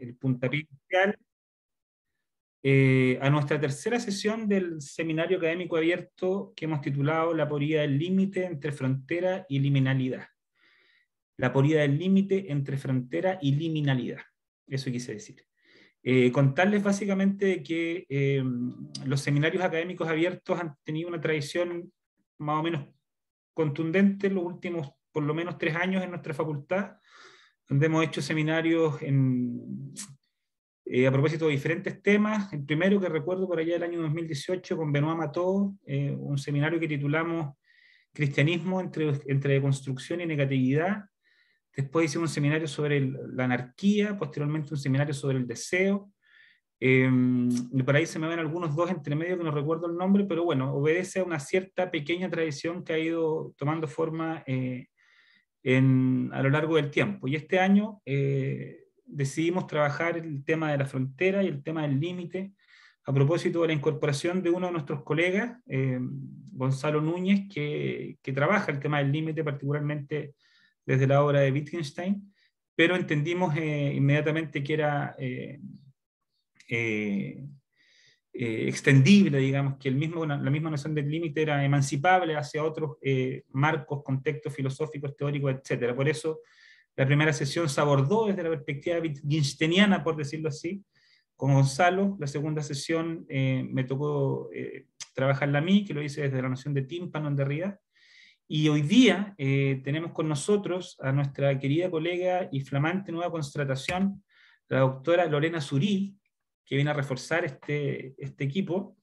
el puntapié inicial a nuestra tercera sesión del seminario académico abierto que hemos titulado La aporía del límite entre frontera y liminalidad. La aporía del límite entre frontera y liminalidad. Eso quise decir. Contarles básicamente que los seminarios académicos abiertos han tenido una tradición más o menos contundente en los últimos por lo menos 3 años en nuestra facultad, donde hemos hecho seminarios a propósito de diferentes temas. El primero que recuerdo por allá del año 2018 con Benoît Mató, un seminario que titulamos Cristianismo entre construcción y negatividad. Después hicimos un seminario sobre la anarquía, posteriormente un seminario sobre el deseo. Y por ahí se me ven algunos dos entre medio que no recuerdo el nombre, pero bueno, obedece a una cierta pequeña tradición que ha ido tomando forma a lo largo del tiempo. Y este año decidimos trabajar el tema de la frontera y el tema del límite, a propósito de la incorporación de uno de nuestros colegas, Gonzalo Núñez, que trabaja el tema del límite particularmente desde la obra de Wittgenstein, pero entendimos inmediatamente que era extendible, digamos, que la misma noción del límite era emancipable hacia otros marcos, contextos filosóficos, teóricos, etc. Por eso la primera sesión se abordó desde la perspectiva wittgensteiniana, por decirlo así, con Gonzalo. La segunda sesión me tocó trabajarla a mí, que lo hice desde la noción de tímpano en Derrida. Y hoy día tenemos con nosotros a nuestra querida colega y flamante nueva constatación, la doctora Lorena Surí, que viene a reforzar este equipo.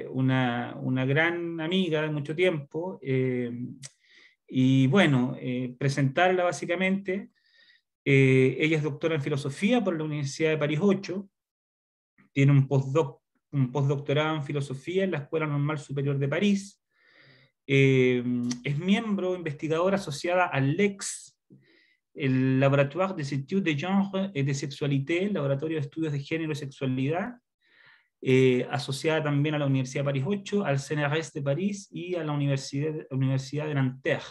Una gran amiga de mucho tiempo. Y bueno, presentarla básicamente. Ella es doctora en filosofía por la Universidad de París 8, tiene un postdoctorado en filosofía en la Escuela Normal Superior de París, es miembro investigadora asociada al LEX, el Laboratoire des études de genre et de sexualité, el Laboratorio de Estudios de Género y Sexualidad, asociada también a la Universidad de París 8, al CNRS de París y a la Universidad de Nanterre.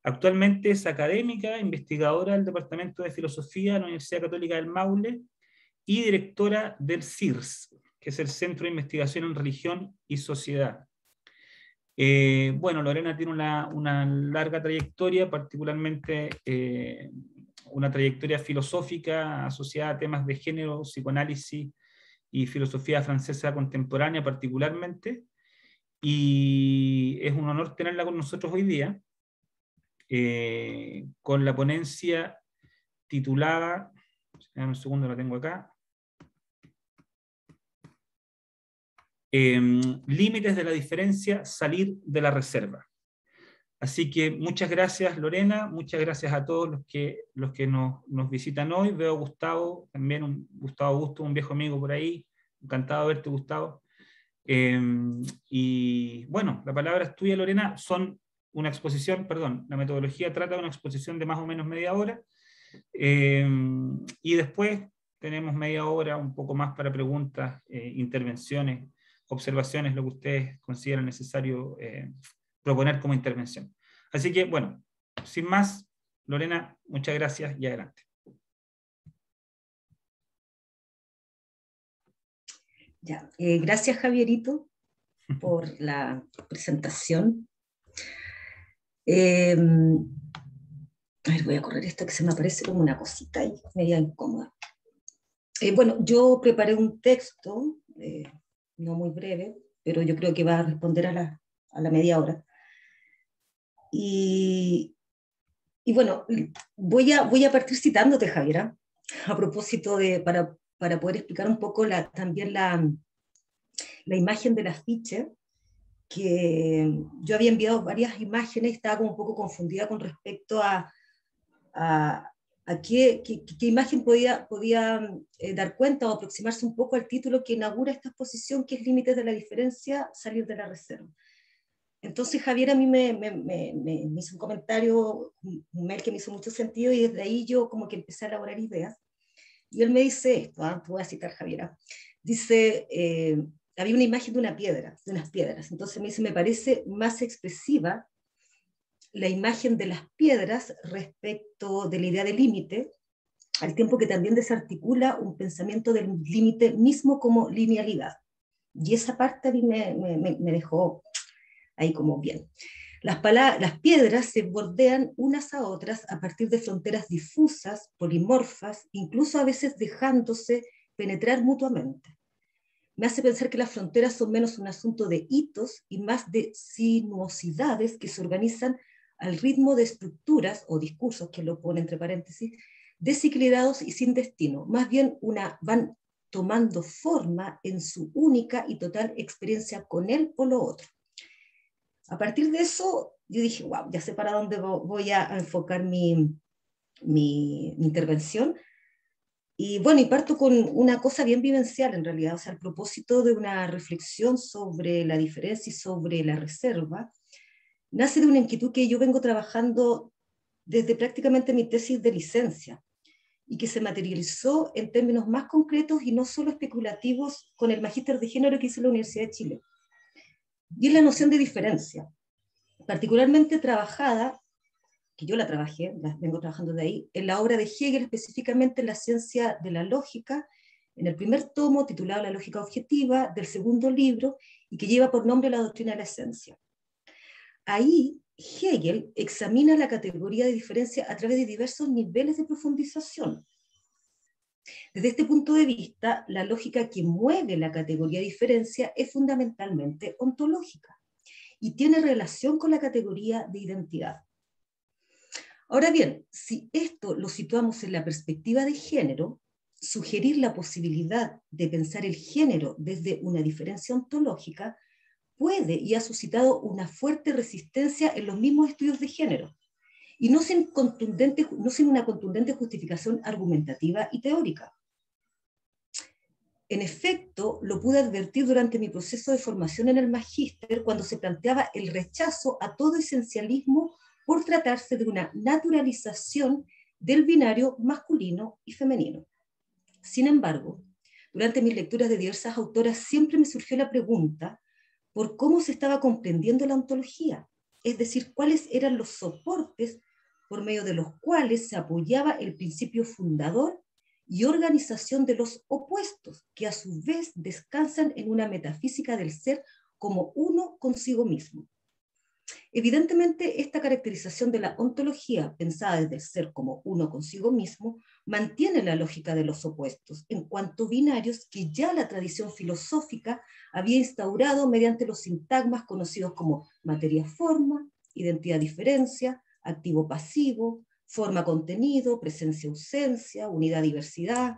Actualmente es académica, investigadora del Departamento de Filosofía de la Universidad Católica del Maule y directora del CIRS, que es el Centro de Investigación en Religión y Sociedad. Bueno, Lorena tiene una larga trayectoria, particularmente una trayectoria filosófica asociada a temas de género, psicoanálisis y filosofía francesa contemporánea particularmente, y es un honor tenerla con nosotros hoy día, con la ponencia titulada, un segundo, la tengo acá, Límites de la diferencia, salir de la reserva. Así que muchas gracias, Lorena, muchas gracias a todos los que nos visitan hoy. Veo a Gustavo, también Gustavo Augusto, un viejo amigo por ahí. Encantado de verte, Gustavo. Y bueno, la palabra es tuya, Lorena. La metodología trata de una exposición de más o menos media hora. Y después tenemos media hora, un poco más para preguntas, intervenciones, observaciones, lo que ustedes consideran necesario proponer como intervención. Así que, bueno, sin más, Lorena, muchas gracias y adelante. Ya, gracias, Javierito, por la presentación. A ver, voy a correr esto que se me aparece como una cosita ahí, media incómoda. Bueno, yo preparé un texto, no muy breve, pero yo creo que va a responder a la media hora. Y bueno, voy a partir citándote, Javiera, a propósito para poder explicar un poco también la imagen del afiche, que yo había enviado varias imágenes, estaba como un poco confundida con respecto a qué imagen podía dar cuenta o aproximarse un poco al título que inaugura esta exposición, que es Límites de la diferencia, salir de la reserva. Entonces Javier a mí me hizo un comentario, un mail que me hizo mucho sentido, y desde ahí yo como que empecé a elaborar ideas. Y él me dice esto, te voy a citar, Javiera. Dice, había una imagen de una piedra, de unas piedras. Entonces me dice, me parece más expresiva la imagen de las piedras respecto de la idea de límite, al tiempo que también desarticula un pensamiento del límite mismo como linealidad. Y esa parte a mí me dejó ahí como bien. Las piedras se bordean unas a otras a partir de fronteras difusas, polimorfas, incluso a veces dejándose penetrar mutuamente. Me hace pensar que las fronteras son menos un asunto de hitos y más de sinuosidades que se organizan al ritmo de estructuras o discursos, que lo pone entre paréntesis, desequilibrados y sin destino. Más bien van tomando forma en su única y total experiencia con él o lo otro. A partir de eso, yo dije, wow, ya sé para dónde voy a enfocar mi intervención. Y bueno, y parto con una cosa bien vivencial en realidad, o sea, el propósito de una reflexión sobre la diferencia y sobre la reserva, nace de una inquietud que yo vengo trabajando desde prácticamente mi tesis de licencia, y que se materializó en términos más concretos y no solo especulativos con el magíster de género que hice en la Universidad de Chile. Y es la noción de diferencia, particularmente trabajada, que yo la trabajé, la vengo trabajando de ahí, en la obra de Hegel, específicamente en la ciencia de la lógica, en el primer tomo titulado La lógica objetiva, del segundo libro, y que lleva por nombre La doctrina de la esencia. Ahí Hegel examina la categoría de diferencia a través de diversos niveles de profundización. Desde este punto de vista, la lógica que mueve la categoría de diferencia es fundamentalmente ontológica y tiene relación con la categoría de identidad. Ahora bien, si esto lo situamos en la perspectiva de género, sugerir la posibilidad de pensar el género desde una diferencia ontológica puede y ha suscitado una fuerte resistencia en los mismos estudios de género, y no sin una contundente justificación argumentativa y teórica. En efecto, lo pude advertir durante mi proceso de formación en el magíster cuando se planteaba el rechazo a todo esencialismo por tratarse de una naturalización del binario masculino y femenino. Sin embargo, durante mis lecturas de diversas autoras siempre me surgió la pregunta por cómo se estaba comprendiendo la ontología, es decir, cuáles eran los soportes por medio de los cuales se apoyaba el principio fundador y organización de los opuestos, que a su vez descansan en una metafísica del ser como uno consigo mismo. Evidentemente, esta caracterización de la ontología, pensada desde el ser como uno consigo mismo, mantiene la lógica de los opuestos, en cuanto binarios que ya la tradición filosófica había instaurado mediante los sintagmas conocidos como materia-forma, identidad-diferencia, activo-pasivo, forma-contenido, presencia-ausencia, unidad-diversidad,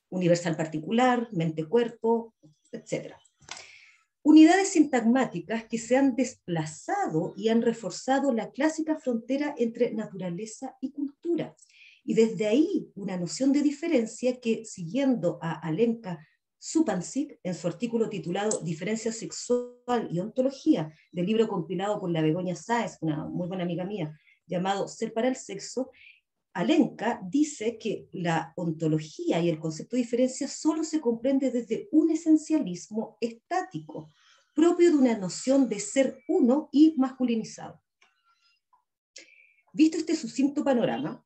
universal-particular, mente-cuerpo, etc. Unidades sintagmáticas que se han desplazado y han reforzado la clásica frontera entre naturaleza y cultura. Y desde ahí una noción de diferencia que, siguiendo a Alenka Supancic en su artículo titulado Diferencia sexual y ontología, del libro compilado por la Begoña Sáez, una muy buena amiga mía, llamado Ser para el sexo, Alenka dice que la ontología y el concepto de diferencia solo se comprende desde un esencialismo estático, propio de una noción de ser uno y masculinizado. Visto este sucinto panorama,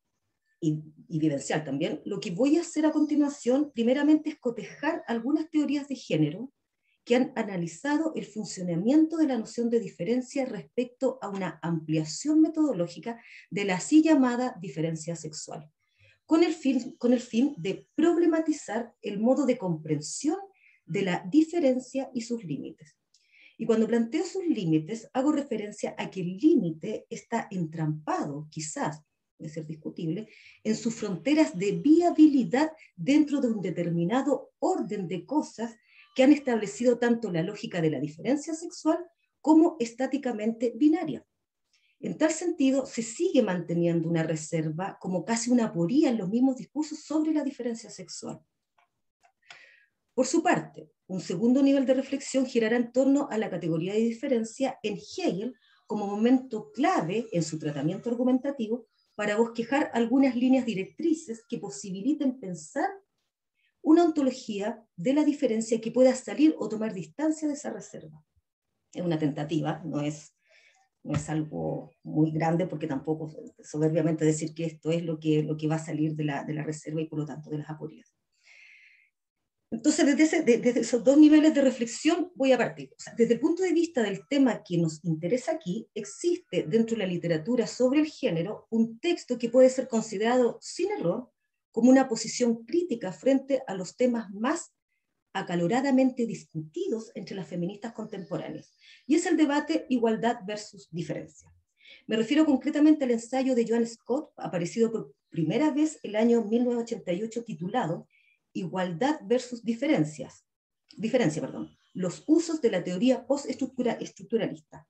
y vivencial también, lo que voy a hacer a continuación, primeramente, es cotejar algunas teorías de género que han analizado el funcionamiento de la noción de diferencia respecto a una ampliación metodológica de la así llamada diferencia sexual, con el fin de problematizar el modo de comprensión de la diferencia y sus límites. Y cuando planteo sus límites, hago referencia a que el límite está entrampado, quizás, puede ser discutible, en sus fronteras de viabilidad dentro de un determinado orden de cosas que han establecido tanto la lógica de la diferencia sexual como estáticamente binaria. En tal sentido, se sigue manteniendo una reserva como casi una aporía en los mismos discursos sobre la diferencia sexual. Por su parte, un segundo nivel de reflexión girará en torno a la categoría de diferencia en Hegel como momento clave en su tratamiento argumentativo para bosquejar algunas líneas directrices que posibiliten pensar una ontología de la diferencia que pueda salir o tomar distancia de esa reserva. Es una tentativa, no es no es algo muy grande, porque tampoco soberbiamente decir que esto es lo que va a salir de la reserva y por lo tanto de las aporías. Entonces, desde esos dos niveles de reflexión voy a partir. O sea, desde el punto de vista del tema que nos interesa aquí, existe dentro de la literatura sobre el género un texto que puede ser considerado sin error como una posición crítica frente a los temas más acaloradamente discutidos entre las feministas contemporáneas, y es el debate igualdad versus diferencia. Me refiero concretamente al ensayo de Joan Scott, aparecido por primera vez el año 1988, titulado Igualdad versus diferencia, los usos de la teoría postestructuralista.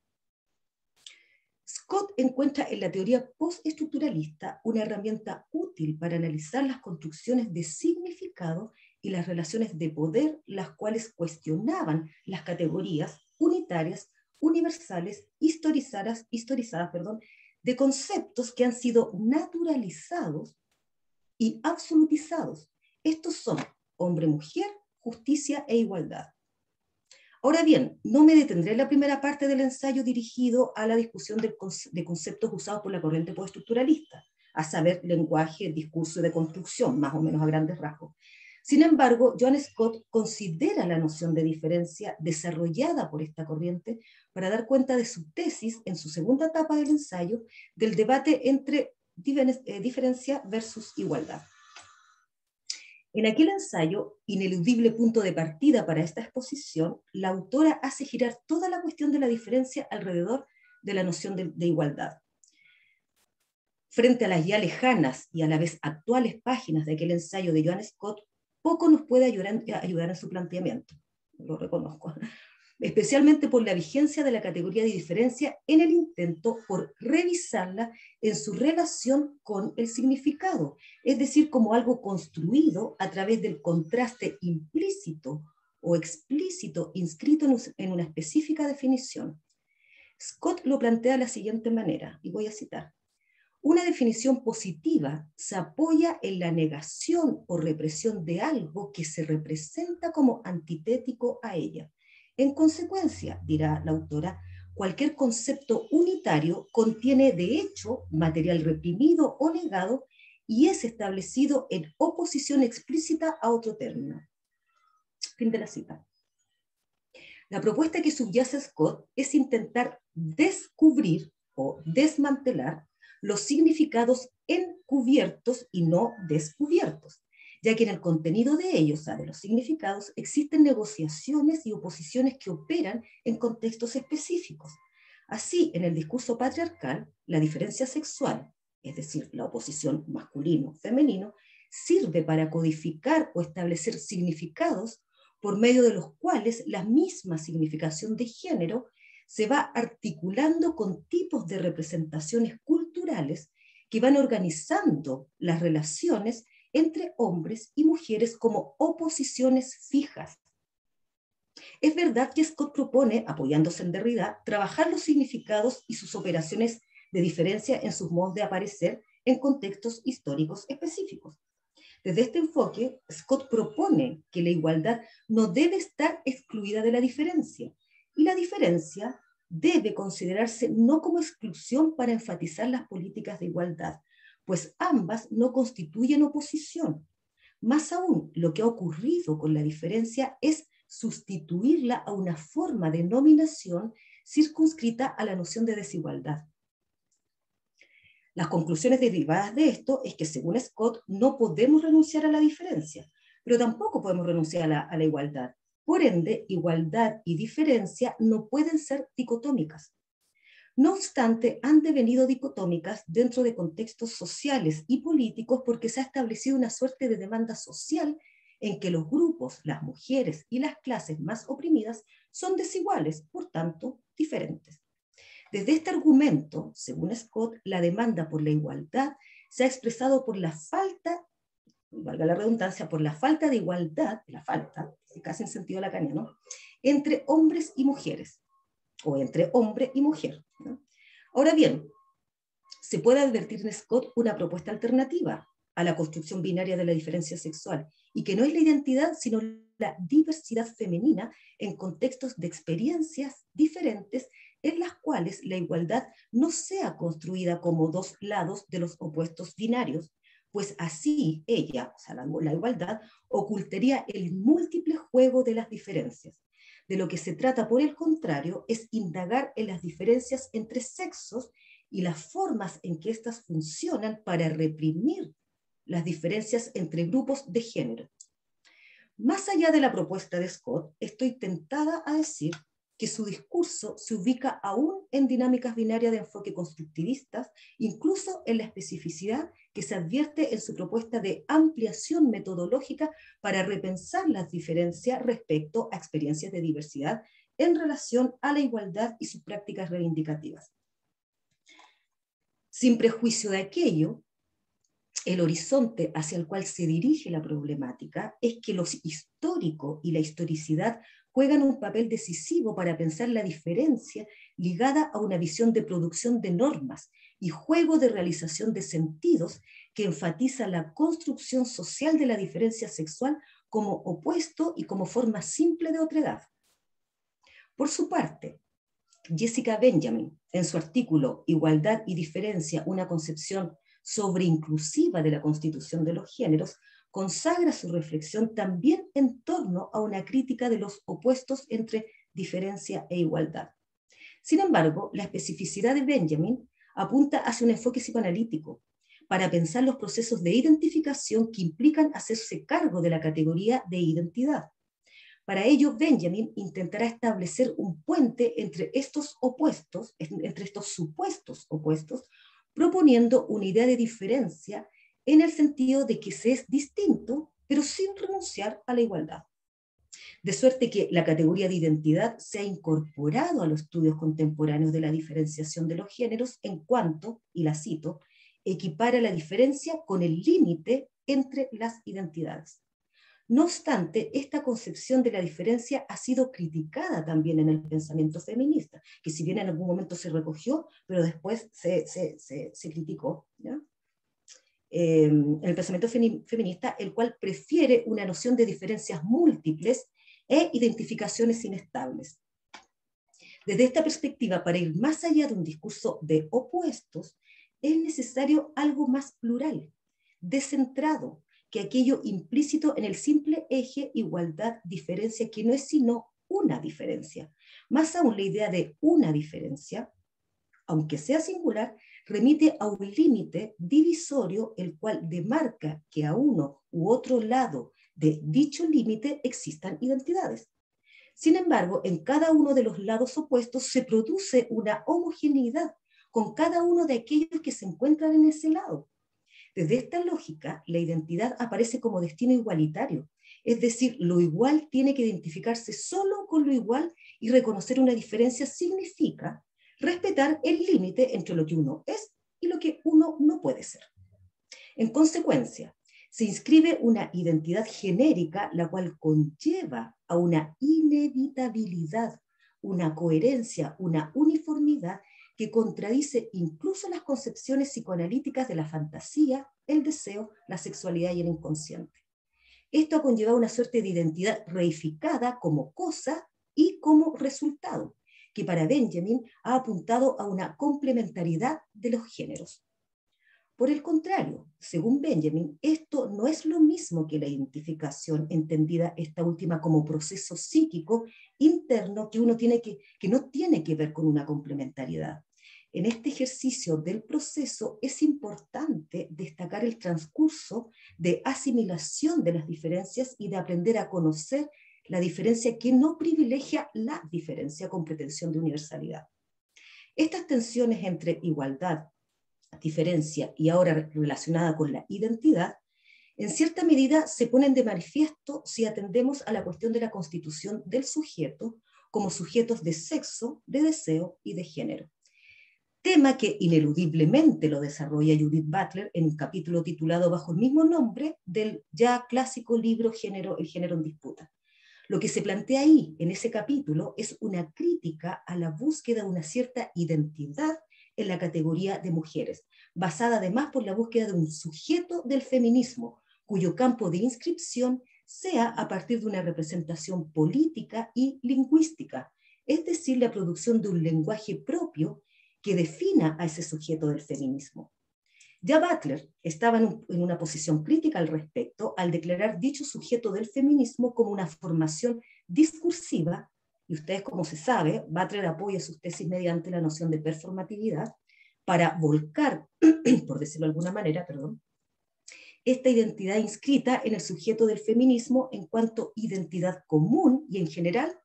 Scott encuentra en la teoría postestructuralista una herramienta útil para analizar las construcciones de significado y las relaciones de poder, las cuales cuestionaban las categorías unitarias, universales, historizadas, de conceptos que han sido naturalizados y absolutizados. Estos son hombre-mujer, justicia e igualdad. Ahora bien, no me detendré en la primera parte del ensayo dirigido a la discusión de conceptos usados por la corriente postestructuralista, a saber, lenguaje, discurso y deconstrucción, más o menos a grandes rasgos. Sin embargo, Joan Scott considera la noción de diferencia desarrollada por esta corriente para dar cuenta de su tesis en su segunda etapa del ensayo del debate entre diferencia versus igualdad. En aquel ensayo, ineludible punto de partida para esta exposición, la autora hace girar toda la cuestión de la diferencia alrededor de la noción de igualdad. Frente a las ya lejanas y a la vez actuales páginas de aquel ensayo de Joan Scott, poco nos puede ayudar en su planteamiento, lo reconozco, especialmente por la vigencia de la categoría de diferencia en el intento por revisarla en su relación con el significado, es decir, como algo construido a través del contraste implícito o explícito inscrito en una específica definición. Scott lo plantea de la siguiente manera, y voy a citar: una definición positiva se apoya en la negación o represión de algo que se representa como antitético a ella. En consecuencia, dirá la autora, cualquier concepto unitario contiene de hecho material reprimido o negado y es establecido en oposición explícita a otro término. Fin de la cita. La propuesta que subyace a Scott es intentar descubrir o desmantelar los significados encubiertos y no descubiertos, ya que en el contenido de ellos, o sea, de los significados, existen negociaciones y oposiciones que operan en contextos específicos. Así, en el discurso patriarcal, la diferencia sexual, es decir, la oposición masculino-femenino, sirve para codificar o establecer significados por medio de los cuales la misma significación de género se va articulando con tipos de representaciones culturales que van organizando las relaciones entre hombres y mujeres como oposiciones fijas. Es verdad que Scott propone, apoyándose en Derrida, trabajar los significados y sus operaciones de diferencia en sus modos de aparecer en contextos históricos específicos. Desde este enfoque, Scott propone que la igualdad no debe estar excluida de la diferencia, y la diferencia debe considerarse no como exclusión para enfatizar las políticas de igualdad, pues ambas no constituyen oposición. Más aún, lo que ha ocurrido con la diferencia es sustituirla a una forma de nominación circunscrita a la noción de desigualdad. Las conclusiones derivadas de esto es que, según Scott, no podemos renunciar a la diferencia, pero tampoco podemos renunciar a la igualdad. Por ende, igualdad y diferencia no pueden ser dicotómicas. No obstante, han devenido dicotómicas dentro de contextos sociales y políticos porque se ha establecido una suerte de demanda social en que los grupos, las mujeres y las clases más oprimidas son desiguales, por tanto, diferentes. Desde este argumento, según Scott, la demanda por la igualdad se ha expresado por la falta, valga la redundancia, por la falta de igualdad, casi en sentido lacaniano, entre hombres y mujeres, o entre hombre y mujer, ¿no? Ahora bien, se puede advertir en Scott una propuesta alternativa a la construcción binaria de la diferencia sexual, y que no es la identidad, sino la diversidad femenina en contextos de experiencias diferentes en las cuales la igualdad no sea construida como dos lados de los opuestos binarios, pues así ella, o sea, la igualdad, ocultaría el múltiple juego de las diferencias. De lo que se trata, por el contrario, es indagar en las diferencias entre sexos y las formas en que éstas funcionan para reprimir las diferencias entre grupos de género. Más allá de la propuesta de Scott, estoy tentada a decir que su discurso se ubica aún en dinámicas binarias de enfoque constructivistas, incluso en la especificidad que se advierte en su propuesta de ampliación metodológica para repensar las diferencias respecto a experiencias de diversidad en relación a la igualdad y sus prácticas reivindicativas. Sin prejuicio de aquello, el horizonte hacia el cual se dirige la problemática es que lo histórico y la historicidad juegan un papel decisivo para pensar la diferencia ligada a una visión de producción de normas y juego de realización de sentidos que enfatiza la construcción social de la diferencia sexual como opuesto y como forma simple de otredad. Por su parte, Jessica Benjamin, en su artículo Igualdad y diferencia, una concepción sobreinclusiva de la constitución de los géneros, consagra su reflexión también en torno a una crítica de los opuestos entre diferencia e igualdad. Sin embargo, la especificidad de Benjamin apunta hacia un enfoque psicoanalítico para pensar los procesos de identificación que implican hacerse cargo de la categoría de identidad. Para ello, Benjamin intentará establecer un puente entre estos opuestos, entre estos supuestos opuestos, proponiendo una idea de diferencia en el sentido de que se es distinto, pero sin renunciar a la igualdad. De suerte que la categoría de identidad se ha incorporado a los estudios contemporáneos de la diferenciación de los géneros en cuanto, y la cito, equipara la diferencia con el límite entre las identidades. No obstante, esta concepción de la diferencia ha sido criticada también en el pensamiento feminista, que si bien en algún momento se recogió, pero después se criticó, ¿ya? En el pensamiento feminista, el cual prefiere una noción de diferencias múltiples e identificaciones inestables. Desde esta perspectiva, para ir más allá de un discurso de opuestos, es necesario algo más plural, descentrado, que aquello implícito en el simple eje igualdad-diferencia, que no es sino una diferencia. Más aún, la idea de una diferencia, aunque sea singular, remite a un límite divisorio, el cual demarca que a uno u otro lado de dicho límite existan identidades. Sin embargo, en cada uno de los lados opuestos se produce una homogeneidad con cada uno de aquellos que se encuentran en ese lado. Desde esta lógica, la identidad aparece como destino igualitario, es decir, lo igual tiene que identificarse solo con lo igual y reconocer una diferencia significa respetar el límite entre lo que uno es y lo que uno no puede ser. En consecuencia, se inscribe una identidad genérica, la cual conlleva a una inevitabilidad, una coherencia, una uniformidad que contradice incluso las concepciones psicoanalíticas de la fantasía, el deseo, la sexualidad y el inconsciente. Esto ha conllevado una suerte de identidad reificada como cosa y como resultado, que para Benjamin ha apuntado a una complementariedad de los géneros. Por el contrario, según Benjamin, esto no es lo mismo que la identificación, entendida esta última como proceso psíquico interno que no tiene que ver con una complementariedad. En este ejercicio del proceso es importante destacar el transcurso de asimilación de las diferencias y de aprender a conocer la diferencia que no privilegia la diferencia con pretensión de universalidad. Estas tensiones entre igualdad, diferencia y ahora relacionada con la identidad, en cierta medida se ponen de manifiesto si atendemos a la cuestión de la constitución del sujeto como sujetos de sexo, de deseo y de género. Tema que ineludiblemente lo desarrolla Judith Butler en un capítulo titulado bajo el mismo nombre del ya clásico libro El género en disputa. Lo que se plantea ahí, en ese capítulo, es una crítica a la búsqueda de una cierta identidad en la categoría de mujeres, basada además por la búsqueda de un sujeto del feminismo, cuyo campo de inscripción sea a partir de una representación política y lingüística, es decir, la producción de un lenguaje propio que defina a ese sujeto del feminismo. Ya Butler estaba en una posición crítica al respecto al declarar dicho sujeto del feminismo como una formación discursiva, y ustedes, como se sabe, Butler apoya sus tesis mediante la noción de performatividad para volcar, por decirlo de alguna manera, esta identidad inscrita en el sujeto del feminismo en cuanto identidad común y en general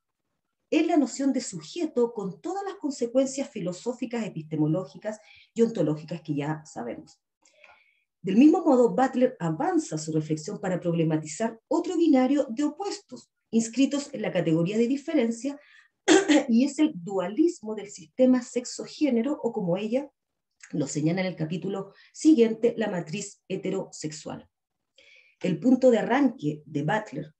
es la noción de sujeto con todas las consecuencias filosóficas, epistemológicas y ontológicas que ya sabemos. Del mismo modo, Butler avanza su reflexión para problematizar otro binario de opuestos, inscritos en la categoría de diferencia, y es el dualismo del sistema sexo-género, o como ella lo señala en el capítulo siguiente, la matriz heterosexual. El punto de arranque de Butler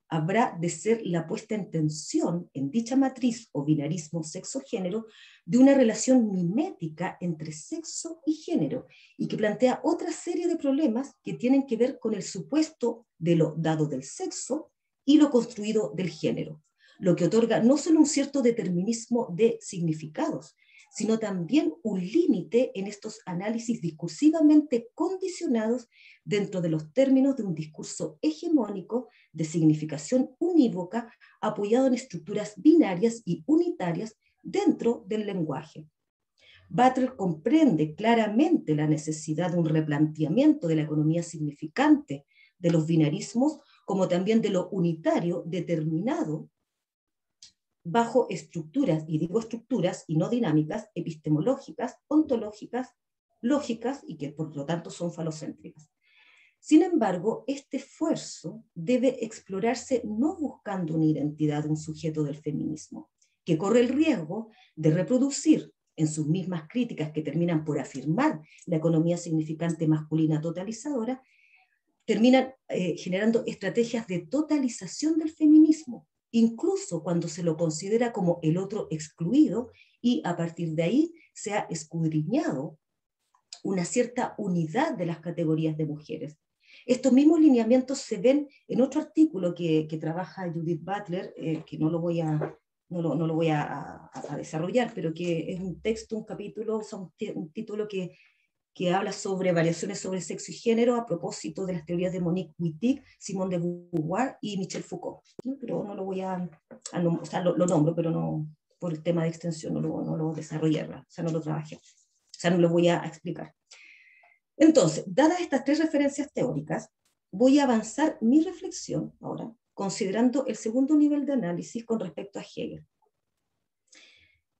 habrá de ser la puesta en tensión en dicha matriz o binarismo sexo-género de una relación mimética entre sexo y género, y que plantea otra serie de problemas que tienen que ver con el supuesto de lo dado del sexo y lo construido del género, lo que otorga no solo un cierto determinismo de significados, sino también un límite en estos análisis discursivamente condicionados dentro de los términos de un discurso hegemónico de significación unívoca apoyado en estructuras binarias y unitarias dentro del lenguaje. Butler comprende claramente la necesidad de un replanteamiento de la economía significante de los binarismos, como también de lo unitario determinado bajo estructuras, y digo estructuras y no dinámicas, epistemológicas, ontológicas, lógicas y que por lo tanto son falocéntricas. Sin embargo, este esfuerzo debe explorarse no buscando una identidad de un sujeto del feminismo, que corre el riesgo de reproducir en sus mismas críticas que terminan por afirmar la economía significante masculina totalizadora, terminan generando estrategias de totalización del feminismo, incluso cuando se lo considera como el otro excluido, y a partir de ahí se ha escudriñado una cierta unidad de las categorías de mujeres. Estos mismos lineamientos se ven en otro artículo que trabaja Judith Butler, que no lo voy a desarrollar, pero que es un texto, un capítulo, o sea, un título que habla sobre variaciones sobre sexo y género a propósito de las teorías de Monique Wittig, Simone de Beauvoir y Michel Foucault. Pero no lo voy o sea, lo nombro, pero no, por el tema de extensión no lo desarrollé, o sea, no lo trabajé, o sea, no lo voy a explicar. Entonces, dadas estas tres referencias teóricas, voy a avanzar mi reflexión ahora, considerando el segundo nivel de análisis con respecto a Hegel.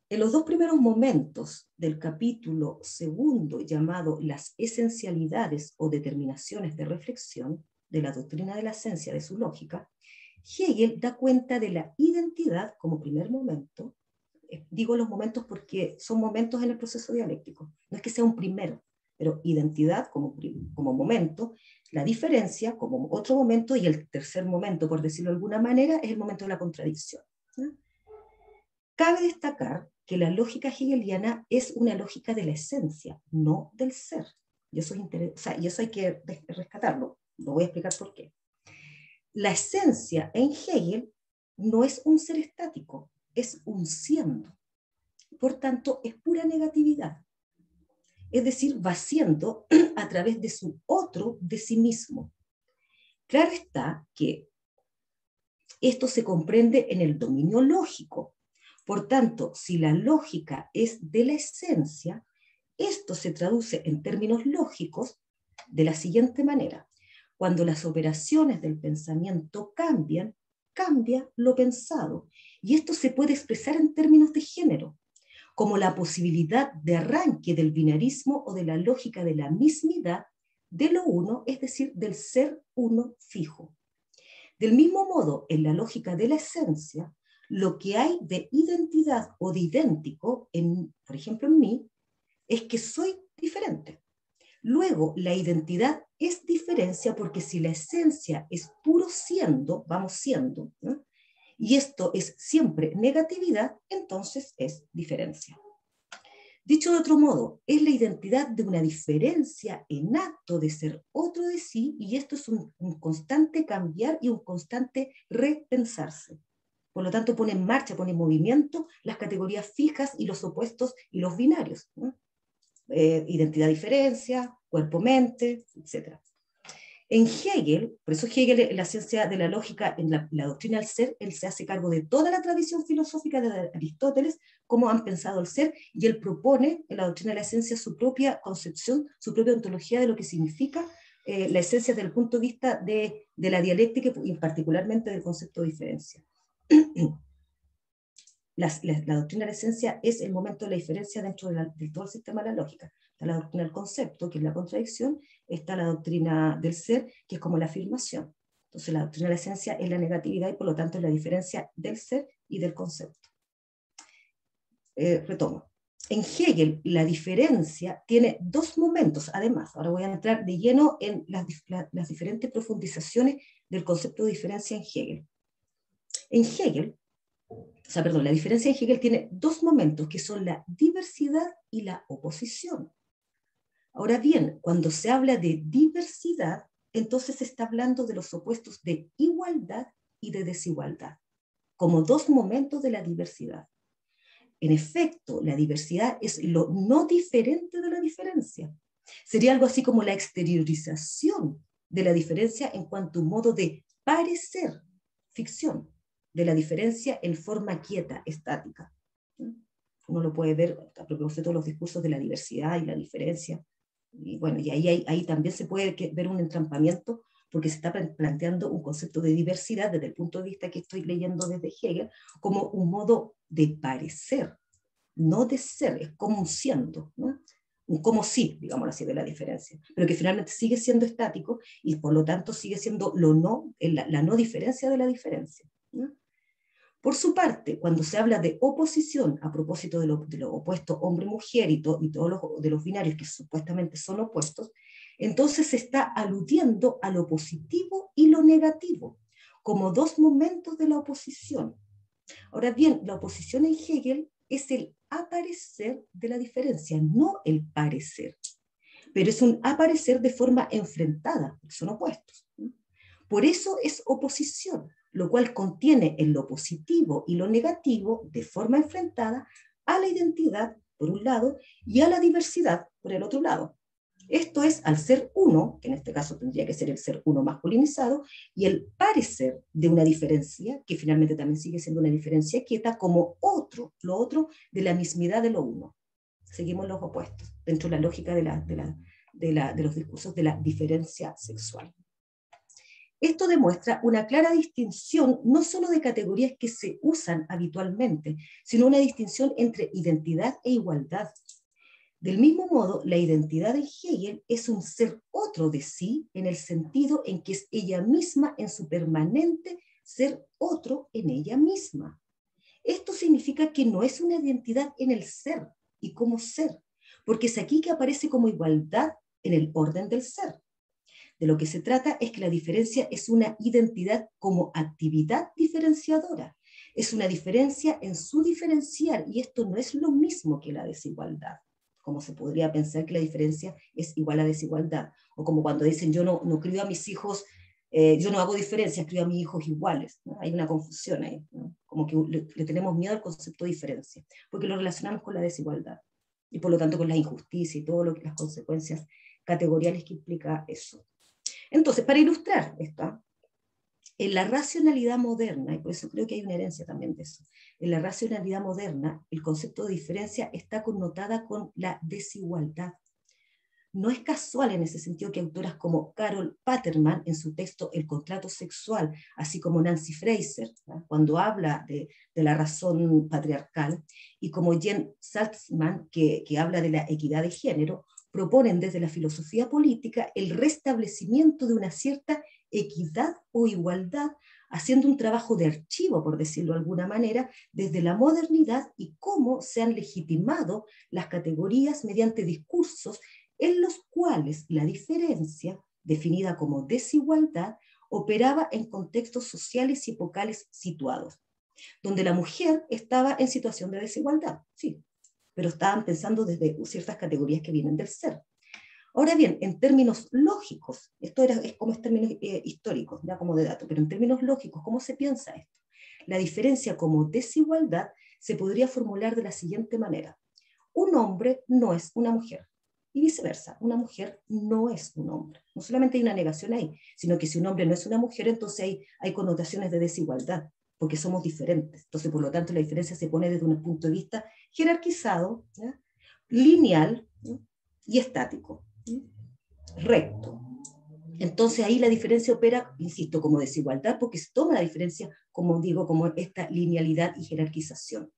En los dos primeros momentos del capítulo segundo, llamado Las esencialidades o determinaciones de reflexión de la doctrina de la esencia de su lógica, Hegel da cuenta de la identidad como primer momento. Digo los momentos porque son momentos en el proceso dialéctico, no es que sea un primero, pero identidad como momento, la diferencia como otro momento, y el tercer momento, por decirlo de alguna manera, es el momento de la contradicción. Cabe destacar que la lógica hegeliana es una lógica de la esencia, no del ser. Y eso hay que rescatarlo. Lo voy a explicar por qué. La esencia en Hegel no es un ser estático, es un siendo. Por tanto, es pura negatividad. Es decir, va siendo a través de su otro, de sí mismo. Claro está que esto se comprende en el dominio lógico. Por tanto, si la lógica es de la esencia, esto se traduce en términos lógicos de la siguiente manera. Cuando las operaciones del pensamiento cambian, cambia lo pensado. Y esto se puede expresar en términos de género, como la posibilidad de arranque del binarismo o de la lógica de la mismidad de lo uno, es decir, del ser uno fijo. Del mismo modo, en la lógica de la esencia, lo que hay de identidad o de idéntico, por ejemplo en mí, es que soy diferente. Luego, la identidad es diferencia porque si la esencia es puro siendo, vamos siendo, ¿no? Y esto es siempre negatividad, entonces es diferencia. Dicho de otro modo, es la identidad de una diferencia en acto de ser otro de sí, y esto es un constante cambiar y un constante repensarse. Por lo tanto, pone en marcha, pone en movimiento las categorías fijas y los opuestos y los binarios, ¿no? Identidad-diferencia, cuerpo-mente, etc. En Hegel, por eso Hegel en la ciencia de la lógica, en la doctrina del ser, él se hace cargo de toda la tradición filosófica de Aristóteles, cómo han pensado el ser, y él propone en la doctrina de la esencia su propia concepción, su propia ontología de lo que significa la esencia desde el punto de vista de la dialéctica y particularmente del concepto de diferencia. La doctrina de la esencia es el momento de la diferencia dentro de todo el sistema de la lógica. Está la doctrina del concepto, que es la contradicción, está la doctrina del ser, que es como la afirmación. Entonces la doctrina de la esencia es la negatividad y por lo tanto es la diferencia del ser y del concepto. Retomo. En Hegel la diferencia tiene dos momentos, además. Ahora voy a entrar de lleno en las diferentes profundizaciones del concepto de diferencia en Hegel. En Hegel, la diferencia en Hegel tiene dos momentos, que son la diversidad y la oposición. Ahora bien, cuando se habla de diversidad, entonces se está hablando de los opuestos de igualdad y de desigualdad, como dos momentos de la diversidad. En efecto, la diversidad es lo no diferente de la diferencia. Sería algo así como la exteriorización de la diferencia en cuanto a un modo de parecer, ficción, de la diferencia en forma quieta, estática. Uno lo puede ver a propósito de los discursos de la diversidad y la diferencia. Y bueno, y ahí también se puede ver un entrampamiento, porque se está planteando un concepto de diversidad desde el punto de vista que estoy leyendo desde Hegel, como un modo de parecer, no de ser, es como un siendo, ¿no? Un como sí, digámoslo así, de la diferencia, pero que finalmente sigue siendo estático y por lo tanto sigue siendo la no diferencia de la diferencia, ¿no? Por su parte, cuando se habla de oposición a propósito de lo opuesto hombre-mujer y todos de los binarios que supuestamente son opuestos, entonces se está aludiendo a lo positivo y lo negativo, como dos momentos de la oposición. Ahora bien, la oposición en Hegel es el aparecer de la diferencia, no el parecer, pero es un aparecer de forma enfrentada, son opuestos. Por eso es oposición, lo cual contiene en lo positivo y lo negativo de forma enfrentada a la identidad, por un lado, y a la diversidad, por el otro lado. Esto es al ser uno, que en este caso tendría que ser el ser uno masculinizado, y el parecer de una diferencia, que finalmente también sigue siendo una diferencia quieta, como lo otro de la mismidad de lo uno. Seguimos los opuestos, dentro de la lógica de los discursos de la diferencia sexual. Esto demuestra una clara distinción no solo de categorías que se usan habitualmente, sino una distinción entre identidad e igualdad. Del mismo modo, la identidad de Hegel es un ser otro de sí en el sentido en que es ella misma en su permanente ser otro en ella misma. Esto significa que no es una identidad en el ser y como ser, porque es aquí que aparece como igualdad en el orden del ser. De lo que se trata es que la diferencia es una identidad como actividad diferenciadora. Es una diferencia en su diferenciar, y esto no es lo mismo que la desigualdad, como se podría pensar que la diferencia es igual a desigualdad, o como cuando dicen yo no crío a mis hijos, yo no hago diferencias, crío a mis hijos iguales, ¿no? Hay una confusión ahí, ¿no? Como que le tenemos miedo al concepto de diferencia, porque lo relacionamos con la desigualdad, y por lo tanto con la injusticia y todas las consecuencias categoriales que implica eso. Entonces, para ilustrar esto, en la racionalidad moderna, y por eso creo que hay una herencia también de eso, en la racionalidad moderna, el concepto de diferencia está connotada con la desigualdad. No es casual en ese sentido que autoras como Carol Paterman, en su texto El contrato sexual, así como Nancy Fraser, ¿no?, cuando habla de la razón patriarcal, y como Jen Salzman, que habla de la equidad de género, proponen desde la filosofía política el restablecimiento de una cierta equidad o igualdad, haciendo un trabajo de archivo, por decirlo de alguna manera, desde la modernidad y cómo se han legitimado las categorías mediante discursos en los cuales la diferencia, definida como desigualdad, operaba en contextos sociales y epocales situados, donde la mujer estaba en situación de desigualdad, sí, pero estaban pensando desde ciertas categorías que vienen del ser. Ahora bien, en términos lógicos, es como en términos históricos, ya como de dato, pero en términos lógicos, ¿cómo se piensa esto? La diferencia como desigualdad se podría formular de la siguiente manera. Un hombre no es una mujer. Y viceversa, una mujer no es un hombre. No solamente hay una negación ahí, sino que si un hombre no es una mujer, entonces hay connotaciones de desigualdad, porque somos diferentes. Entonces, por lo tanto, la diferencia se pone desde un punto de vista jerarquizado, ¿ya? Lineal, ¿ya? Y estático, ¿ya? Recto. Entonces ahí la diferencia opera, insisto, como desigualdad, porque se toma la diferencia, como digo, como esta linealidad y jerarquización.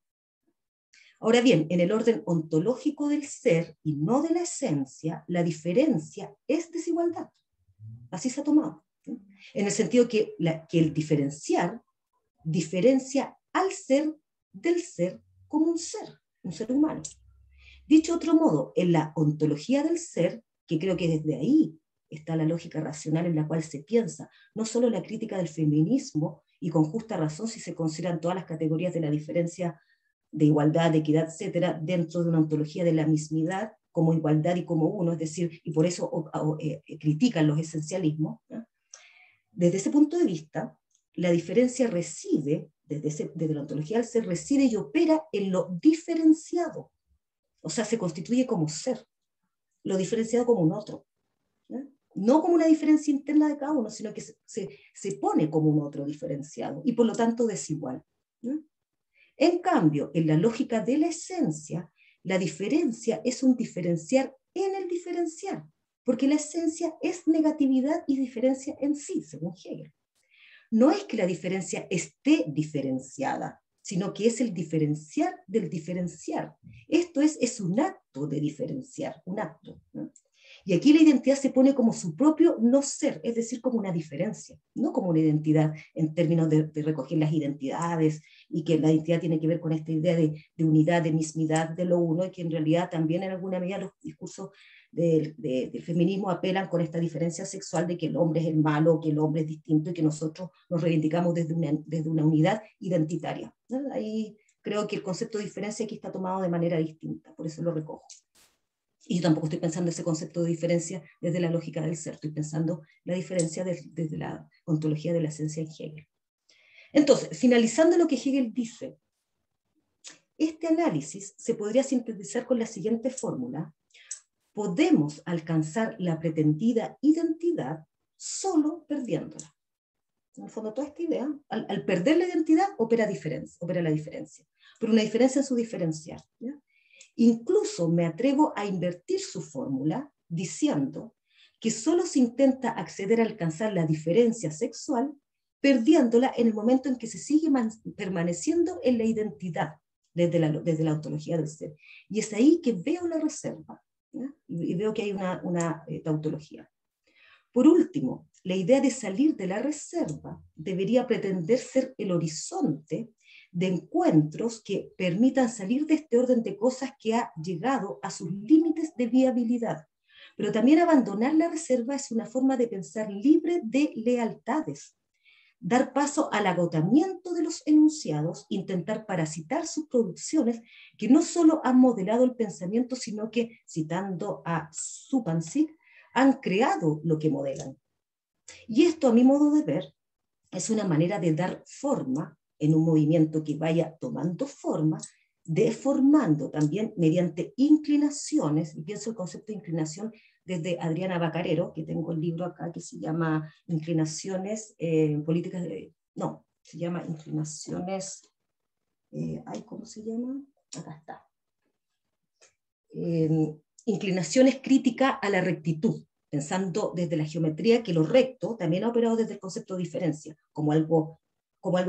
Ahora bien, en el orden ontológico del ser y no de la esencia, la diferencia es desigualdad. Así se ha tomado. ¿Sí? En el sentido que el diferenciar diferencia al ser del ser como un ser humano. Dicho de otro modo, en la ontología del ser, que creo que desde ahí está la lógica racional en la cual se piensa, no solo la crítica del feminismo, y con justa razón si se consideran todas las categorías de la diferencia de igualdad, de equidad, etcétera, dentro de una ontología de la mismidad, como igualdad y como uno, es decir, y por eso critican los esencialismos. ¿No? Desde ese punto de vista, la diferencia reside, desde la ontología del ser, reside y opera en lo diferenciado. O sea, se constituye como ser, lo diferenciado como un otro. ¿Ya? No como una diferencia interna de cada uno, sino que se pone como un otro diferenciado y por lo tanto desigual. ¿Ya? En cambio, en la lógica de la esencia, la diferencia es un diferenciar en el diferenciar, porque la esencia es negatividad y diferencia en sí, según Hegel. No es que la diferencia esté diferenciada, sino que es el diferenciar del diferenciar. Esto es un acto de diferenciar, un acto, ¿no? Y aquí la identidad se pone como su propio no ser, es decir, como una diferencia, no como una identidad en términos de recoger las identidades y que la identidad tiene que ver con esta idea de unidad, de mismidad, de lo uno, y que en realidad también en alguna medida los discursos del feminismo apelan con esta diferencia sexual de que el hombre es el malo, que el hombre es distinto y que nosotros nos reivindicamos desde una unidad identitaria. ¿No? Ahí creo que el concepto de diferencia aquí está tomado de manera distinta, por eso lo recojo. Y yo tampoco estoy pensando ese concepto de diferencia desde la lógica del ser, estoy pensando la diferencia desde la ontología de la esencia en Hegel. Entonces, finalizando lo que Hegel dice, este análisis se podría sintetizar con la siguiente fórmula: podemos alcanzar la pretendida identidad solo perdiéndola. En el fondo, toda esta idea, al perder la identidad, opera la diferencia, pero una diferencia en su diferencial. ¿Ya? Incluso me atrevo a invertir su fórmula diciendo que solo se intenta acceder a alcanzar la diferencia sexual perdiéndola en el momento en que se sigue permaneciendo en la identidad desde la ontología del ser. Y es ahí que veo la reserva, ¿ya? Y veo que hay una tautología. Por último, la idea de salir de la reserva debería pretender ser el horizonte de encuentros que permitan salir de este orden de cosas que ha llegado a sus límites de viabilidad. Pero también abandonar la reserva es una forma de pensar libre de lealtades, dar paso al agotamiento de los enunciados, intentar parasitar sus producciones que no solo han modelado el pensamiento, sino que, citando a Supansik, han creado lo que modelan. Y esto, a mi modo de ver, es una manera de dar forma en un movimiento que vaya tomando forma, deformando también mediante inclinaciones, y pienso el concepto de inclinación desde Adriana Bacarero, que tengo el libro acá que se llama Inclinaciones Políticas no, se llama Inclinaciones, ¿cómo se llama? Acá está. Inclinaciones críticas a la rectitud, pensando desde la geometría que lo recto también ha operado desde el concepto de diferencia, como algo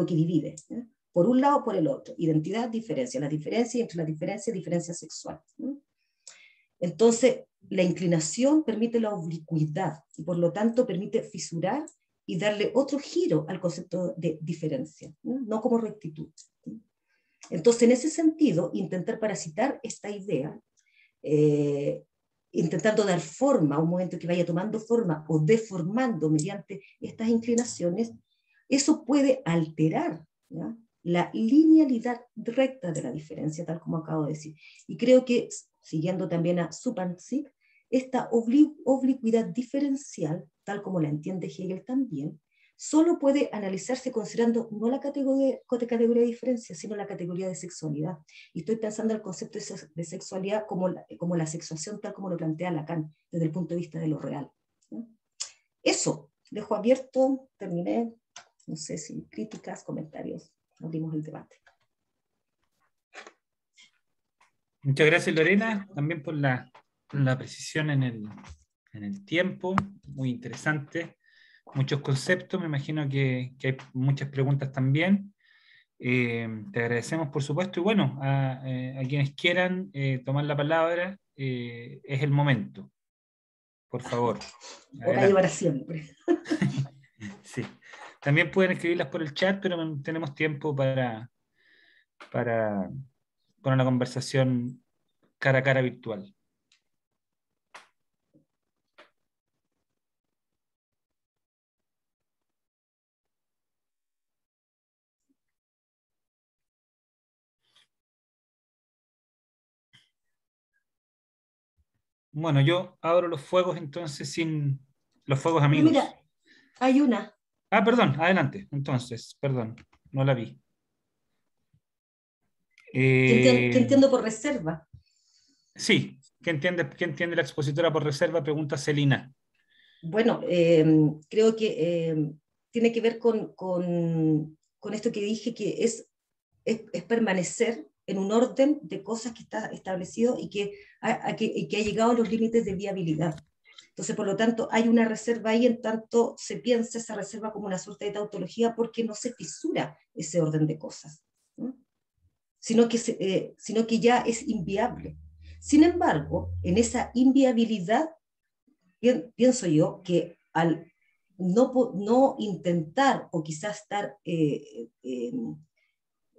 que divide, ¿eh? Por un lado o por el otro. Identidad, diferencia. La diferencia, entre la diferencia sexual. ¿Eh? Entonces, la inclinación permite la oblicuidad y por lo tanto permite fisurar y darle otro giro al concepto de diferencia, no como rectitud. Entonces, en ese sentido, intentar parasitar esta idea, intentando dar forma a un momento que vaya tomando forma o deformando mediante estas inclinaciones, eso puede alterar, ¿ya?, la linealidad recta de la diferencia, tal como acabo de decir. Y creo que, siguiendo también a Supansik, esta oblicuidad diferencial, tal como la entiende Hegel también, solo puede analizarse considerando no la categoría de diferencia, sino la categoría de sexualidad. Y estoy pensando en el concepto de sexualidad como la sexuación tal como lo plantea Lacan, desde el punto de vista de lo real. ¿No? Eso, dejo abierto, terminé, no sé si críticas, comentarios, abrimos el debate. Muchas gracias, Lorena, también por la precisión en el tiempo, muy interesante, muchos conceptos, me imagino que hay muchas preguntas también. Te agradecemos, por supuesto, y bueno, a quienes quieran tomar la palabra, es el momento, por favor. Hora de para siempre. Sí. También pueden escribirlas por el chat, pero tenemos tiempo para una conversación cara a cara virtual. Bueno, yo abro los fuegos entonces sin los fuegos Pero amigos. mira, hay una. Ah, perdón, adelante. Entonces, perdón, no la vi. Que entiendo por reserva. Sí, ¿qué entiende la expositora por reserva? Pregunta Celina. Bueno, creo que tiene que ver con esto que dije, que es permanecer en un orden de cosas que está establecido y que ha llegado a los límites de viabilidad. Entonces, por lo tanto, hay una reserva ahí, en tanto se piensa esa reserva como una suerte de tautología, porque no se fisura ese orden de cosas, ¿no? Sino que ya es inviable. Sin embargo, en esa inviabilidad, pienso yo que al no intentar o quizás estar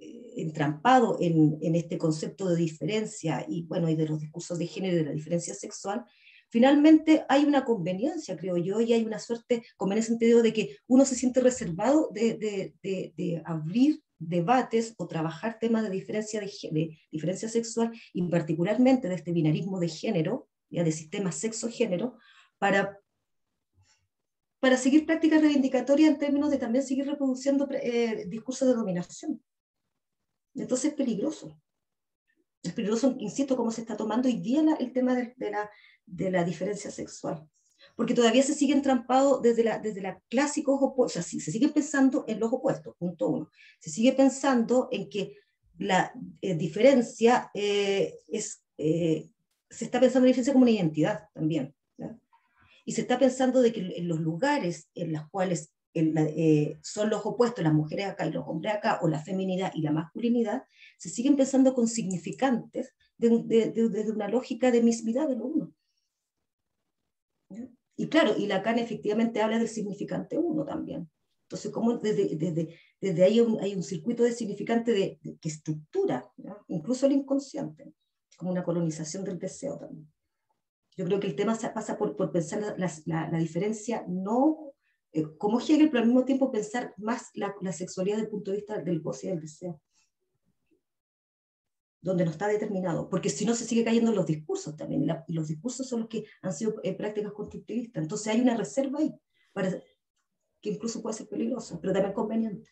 entrampado en este concepto de diferencia y, bueno, y de los discursos de género y de la diferencia sexual, finalmente hay una conveniencia, creo yo, y hay una suerte, conveniencia en el sentido de que uno se siente reservado de abrir debates o trabajar temas de diferencia sexual, y particularmente de este binarismo de género, ya de sistema sexo-género, para seguir prácticas reivindicatorias en términos de también seguir reproduciendo discursos de dominación. Entonces es peligroso. Es peligroso, insisto, cómo se está tomando hoy día el tema de la diferencia sexual. Porque todavía se sigue entrampado desde la clásicos opuestos, o sea, se sigue pensando en los opuestos, punto uno. Se sigue pensando en que la diferencia se está pensando en la diferencia como una identidad también, ¿no? Y se está pensando de que en los lugares en los cuales son los opuestos, las mujeres acá y los hombres acá, o la feminidad y la masculinidad, se siguen pensando con significantes desde una lógica de mismidad de lo uno. ¿Ya? Y claro, y Lacan efectivamente habla del significante uno también. Entonces, como desde ahí hay un circuito de significante que estructura, ¿ya? Incluso el inconsciente, como una colonización del deseo también. Yo creo que el tema pasa por pensar la diferencia, no como Hegel, pero al mismo tiempo pensar más la sexualidad desde el punto de vista del goce y del deseo, donde no está determinado, porque si no se sigue cayendo en los discursos también, y los discursos son los que han sido prácticas constructivistas. Entonces hay una reserva ahí, que incluso puede ser peligrosa, pero también conveniente.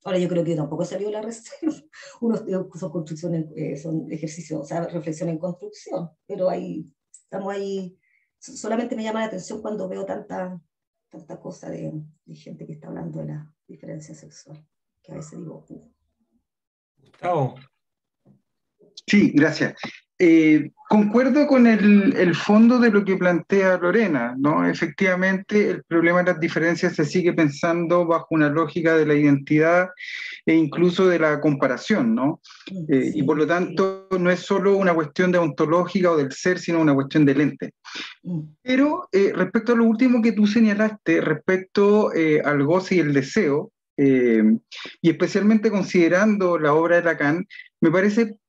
Ahora yo creo que tampoco salió la reserva. Unos son construcciones, son ejercicios, o sea, reflexión en construcción, pero ahí estamos ahí. Solamente me llama la atención cuando veo tanta cosa de gente que está hablando de la diferencia sexual, que a veces digo, Gustavo. Sí, gracias. Concuerdo con el fondo de lo que plantea Lorena, ¿no? Efectivamente, el problema de las diferencias se sigue pensando bajo una lógica de la identidad e incluso de la comparación, ¿no? sí, y por lo tanto, no es solo una cuestión de ontológica o del ser, sino una cuestión del ente. Pero respecto a lo último que tú señalaste, respecto al goce y el deseo, y especialmente considerando la obra de Lacan, me parece,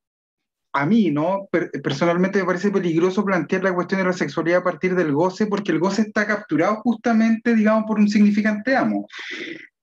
a mí, ¿no? Personalmente me parece peligroso plantear la cuestión de la sexualidad a partir del goce, porque el goce está capturado justamente, digamos, por un significante amo.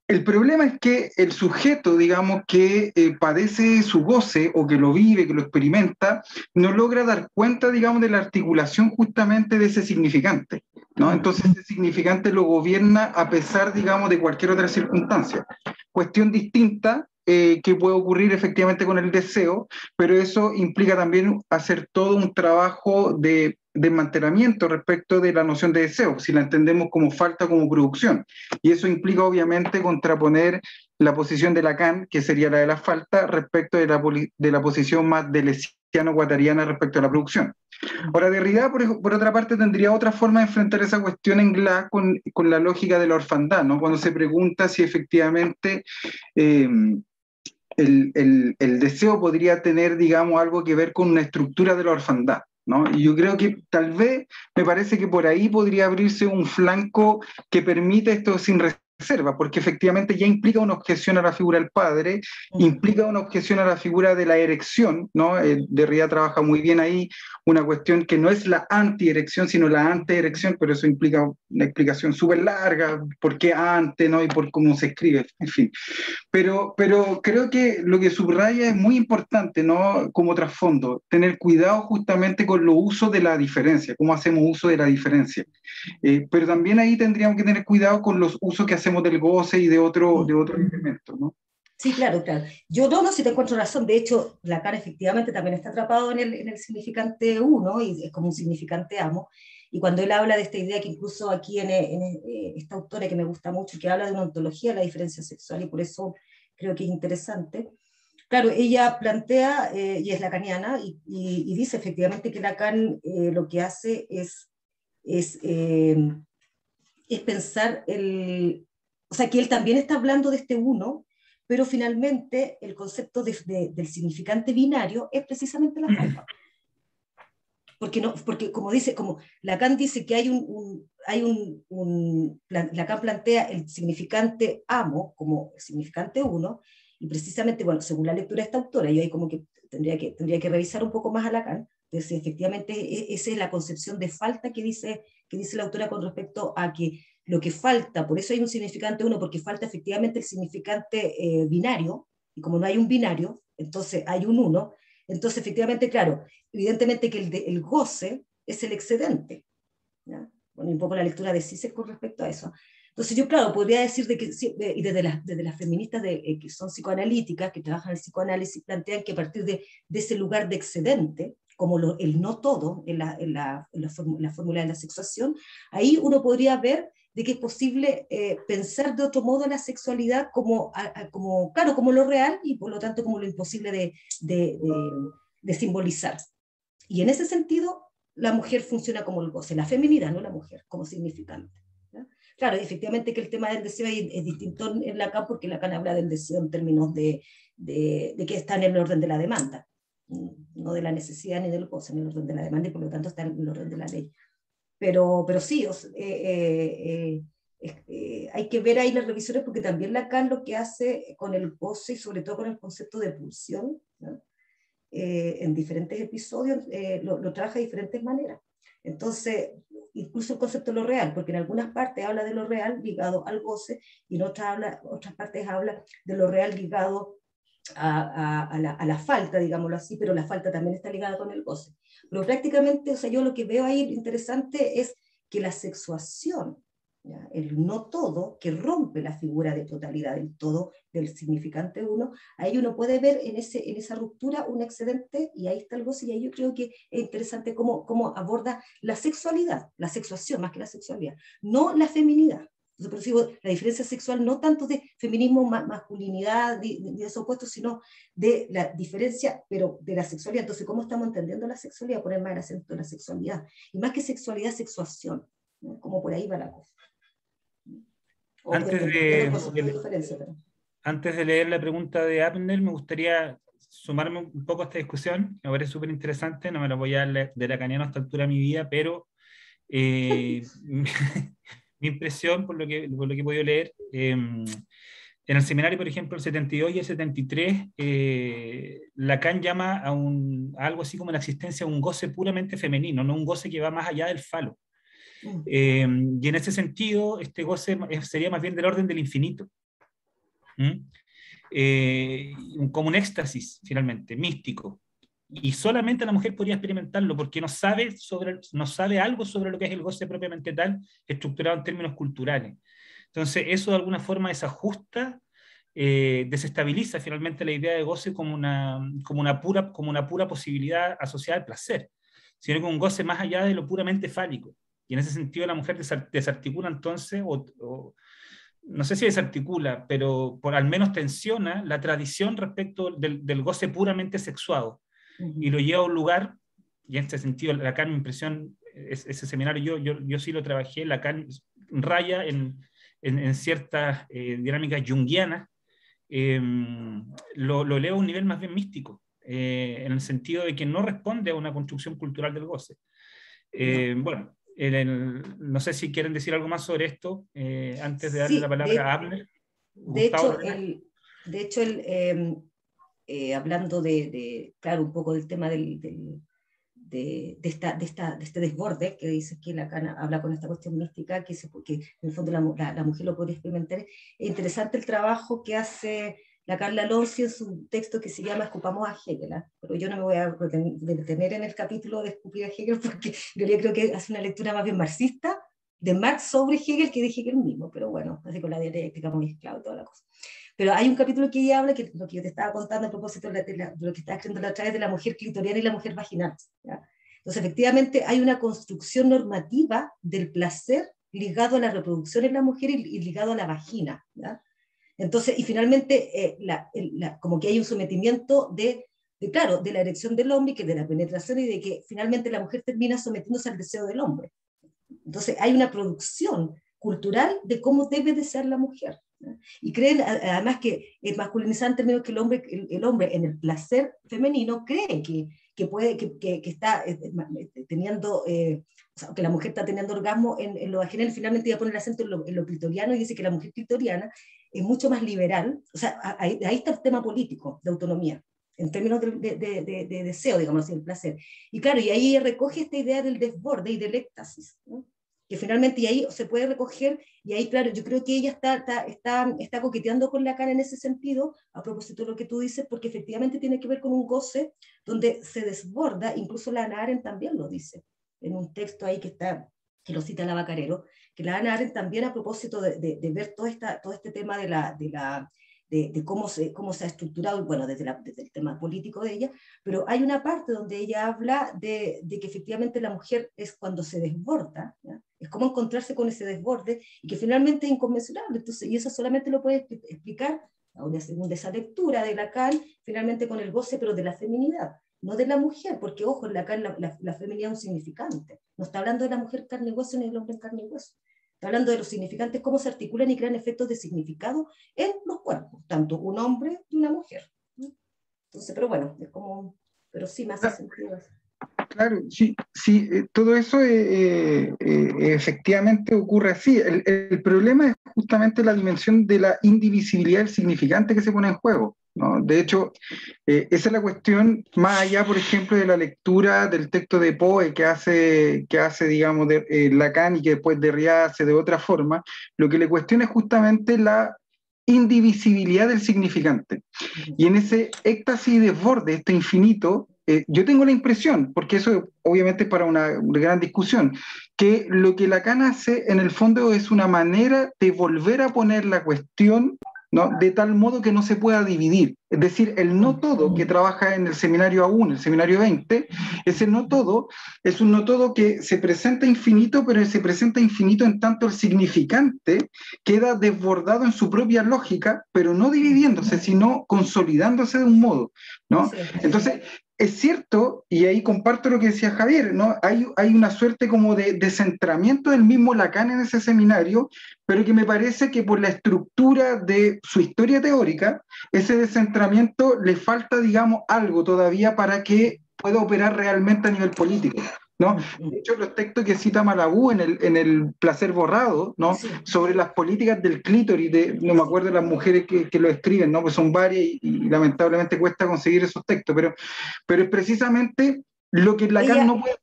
El problema es que el sujeto, digamos, que padece su goce o que lo vive, que lo experimenta, no logra dar cuenta, digamos, de la articulación justamente de ese significante, ¿no? Entonces ese significante lo gobierna a pesar, digamos, de cualquier otra circunstancia. Cuestión distinta que puede ocurrir efectivamente con el deseo, pero eso implica también hacer todo un trabajo de desmantelamiento respecto de la noción de deseo, si la entendemos como falta, como producción. Y eso implica obviamente contraponer la posición de Lacan, que sería la de la falta, respecto de la posición más deleuziano-guattariana respecto a la producción. Ahora, Derrida, por otra parte, tendría otra forma de enfrentar esa cuestión en Glas con la lógica de la orfandad, ¿no? Cuando se pregunta si efectivamente el deseo podría tener, digamos, algo que ver con una estructura de la orfandad, ¿no? Y yo creo que tal vez, me parece que por ahí podría abrirse un flanco que permita esto sin reserva, porque efectivamente ya implica una objeción a la figura del padre, implica una objeción a la figura de la erección, ¿no? Derrida trabaja muy bien ahí, una cuestión que no es la anti-erección, sino la ante-erección, pero eso implica una explicación súper larga, por qué ante, ¿no? Y por cómo se escribe, en fin. Pero creo que lo que subraya es muy importante, ¿no? Como trasfondo, tener cuidado justamente con los usos de la diferencia, cómo hacemos uso de la diferencia. Pero también ahí tendríamos que tener cuidado con los usos que hacemos del goce y de otros elementos, ¿no? Sí, claro, claro. Yo no, si te encuentro razón. De hecho, Lacan efectivamente también está atrapado en el significante uno y es como un significante amo. Y cuando él habla de esta idea que incluso aquí en esta autora que me gusta mucho, que habla de una ontología de la diferencia sexual y por eso creo que es interesante. Claro, ella plantea, y es lacaniana, y dice efectivamente que Lacan lo que hace es, eh, es pensar o sea, que él también está hablando de este uno, pero finalmente el concepto del significante binario es precisamente la falta. Porque como dice, como Lacan dice que Lacan plantea el significante amo como el significante uno, y precisamente, bueno, según la lectura de esta autora, yo ahí como que tendría que revisar un poco más a Lacan, entonces efectivamente esa es la concepción de falta que dice la autora con respecto a que lo que falta, por eso hay un significante uno, porque falta efectivamente el significante binario, y como no hay un binario, entonces hay un uno, entonces efectivamente, claro, evidentemente que el goce es el excedente, ¿ya? Bueno, un poco la lectura de Zizek con respecto a eso. Entonces yo, claro, podría decir de que, y desde las feministas que son psicoanalíticas, que trabajan el psicoanálisis, plantean que a partir de ese lugar de excedente, como el no todo en la fórmula de la sexuación, ahí uno podría ver de que es posible pensar de otro modo la sexualidad como, claro, como lo real y por lo tanto como lo imposible de simbolizar. Y en ese sentido, la mujer funciona como el goce, la feminidad, no la mujer, como significante. ¿Ya? Claro, efectivamente que el tema del deseo es distinto en Lacan, porque Lacan habla del deseo en términos de que está en el orden de la demanda, no de la necesidad ni del goce, en el orden de la demanda, y por lo tanto está en el orden de la ley. Pero sí, hay que ver ahí las revisiones, porque también Lacan lo que hace con el goce y sobre todo con el concepto de pulsión, ¿no? En diferentes episodios lo trabaja de diferentes maneras. Entonces, incluso el concepto de lo real, porque en algunas partes habla de lo real ligado al goce y en otras partes habla de lo real ligado a la falta, digámoslo así, pero la falta también está ligada con el goce. Pero prácticamente, o sea, yo lo que veo ahí interesante es que la sexuación, ¿ya? El no todo, que rompe la figura de totalidad del todo, del significante uno, ahí uno puede ver en esa ruptura un excedente y ahí está el goce, y ahí yo creo que es interesante cómo aborda la sexualidad, la sexuación más que la sexualidad, no la feminidad. Entonces, por eso digo, la diferencia sexual no tanto de feminismo, masculinidad, de esos opuestos, sino de la diferencia, pero de la sexualidad. Entonces, ¿cómo estamos entendiendo la sexualidad? Poner más el acento en la sexualidad. Y más que sexualidad, sexuación, ¿no? Como por ahí va la cosa. Antes de leer la pregunta de Abner, me gustaría sumarme un poco a esta discusión. Me parece súper interesante, no me la voy a dar de lacaniano a esta altura de mi vida, pero mi impresión, por lo que he podido leer, en el seminario, por ejemplo, el 72 y el 73, Lacan llama a algo así como la existencia de un goce puramente femenino, no un goce que va más allá del falo. Y en ese sentido, este goce sería más bien del orden del infinito. ¿Mm? Como un éxtasis, finalmente, místico. Y solamente la mujer podría experimentarlo porque no sabe algo sobre lo que es el goce propiamente tal, estructurado en términos culturales. Entonces, eso de alguna forma desajusta, desestabiliza finalmente la idea de goce como una pura posibilidad asociada al placer, sino como un goce más allá de lo puramente fálico. Y en ese sentido la mujer desarticula entonces, no sé si desarticula, pero por al menos tensiona la tradición respecto del goce puramente sexuado y lo lleva a un lugar, y en este sentido Lacan, mi impresión, ese seminario yo sí lo trabajé, Lacan raya en ciertas dinámicas junguianas, lo eleva a un nivel más bien místico, en el sentido de que no responde a una construcción cultural del goce. Bueno, no sé si quieren decir algo más sobre esto antes de darle la Sí, palabra a Abner. de Gustavo, hecho, hablando claro, un poco del tema de este desborde que dice que Lacan habla con esta cuestión mística, que en el fondo la mujer lo puede experimentar. Es interesante el trabajo que hace la Carla Alonso en su texto que se llama Escupamos a Hegel, ¿eh? Pero yo no me voy a detener en el capítulo de escupir a Hegel porque yo creo que hace una lectura más bien marxista de Marx sobre Hegel que de Hegel mismo, pero bueno, así con la dialéctica muy esclava y toda la cosa. Pero hay un capítulo que ella habla, que lo que yo te estaba contando a propósito de lo que estaba escribiendo la otra vez, de la mujer clitoriana y la mujer vaginal, ¿ya? Entonces, efectivamente, hay una construcción normativa del placer ligado a la reproducción en la mujer y ligado a la vagina, ¿ya? Entonces, y finalmente, como que hay un sometimiento claro, de la erección del hombre, que de la penetración, y de que finalmente la mujer termina sometiéndose al deseo del hombre. Entonces, hay una producción cultural de cómo debe de ser la mujer, ¿no? Y creen además que es masculinizado en términos que el hombre en el placer femenino cree que está teniendo, o sea, que la mujer está teniendo orgasmo en lo vaginal. Finalmente ella pone el acento en lo clitoriano y dice que la mujer clitoriana es mucho más liberal. O sea, ahí está el tema político de autonomía en términos de deseo, digamos así, el placer. Y claro, y ahí recoge esta idea del desborde y del éxtasis, ¿no? Que finalmente, y ahí se puede recoger, y ahí, claro, yo creo que ella está coqueteando con Lacan en ese sentido, a propósito de lo que tú dices, porque efectivamente tiene que ver con un goce donde se desborda, incluso la Hannah Arendt también lo dice, en un texto ahí que lo cita la Bacarero, que la Hannah Arendt también a propósito de ver todo este tema de cómo se ha estructurado, bueno, desde el tema político de ella, pero hay una parte donde ella habla de que efectivamente la mujer es cuando se desborda, ¿ya? Es como encontrarse con ese desborde y que finalmente es inconmensurable. Entonces, y eso solamente lo puede explicar, según esa lectura de Lacan, finalmente con el goce, pero de la feminidad, no de la mujer, porque ojo, en Lacan la feminidad es un significante. No está hablando de la mujer carne y hueso ni del hombre en carne y hueso. Está hablando de los significantes, cómo se articulan y crean efectos de significado en los cuerpos, tanto un hombre y una mujer. Entonces, pero bueno, es como, pero sí me hace sentido eso. Claro, sí, sí, todo eso efectivamente ocurre así. El problema es justamente la dimensión de la indivisibilidad del significante que se pone en juego, ¿no? De hecho, esa es la cuestión, más allá, por ejemplo, de la lectura del texto de Poe que hace digamos, Lacan y que después Derrida hace de otra forma, lo que le cuestiona es justamente la indivisibilidad del significante. Y en ese éxtasis y desborde, este infinito, yo tengo la impresión, porque eso obviamente es para una gran discusión, que lo que Lacan hace en el fondo es una manera de volver a poner la cuestión, ¿no?, de tal modo que no se pueda dividir. Es decir, el no todo que trabaja en el seminario A1, el seminario 20, ese no todo es un no todo que se presenta infinito, pero se presenta infinito en tanto el significante queda desbordado en su propia lógica, pero no dividiéndose, sino consolidándose de un modo, ¿no? Sí. Entonces, es cierto, y ahí comparto lo que decía Javier, ¿no? Hay una suerte como de descentramiento del mismo Lacan en ese seminario, pero que me parece que por la estructura de su historia teórica, ese descentramiento le falta, digamos, algo todavía para que pueda operar realmente a nivel político, ¿no? De hecho, los textos que cita Malabú en el Placer Borrado, ¿no?, Sí. sobre las políticas del clítoris, no me acuerdo de las mujeres que lo escriben, ¿no?, pues son varias y lamentablemente cuesta conseguir esos textos, pero es precisamente lo que Lacan no puede.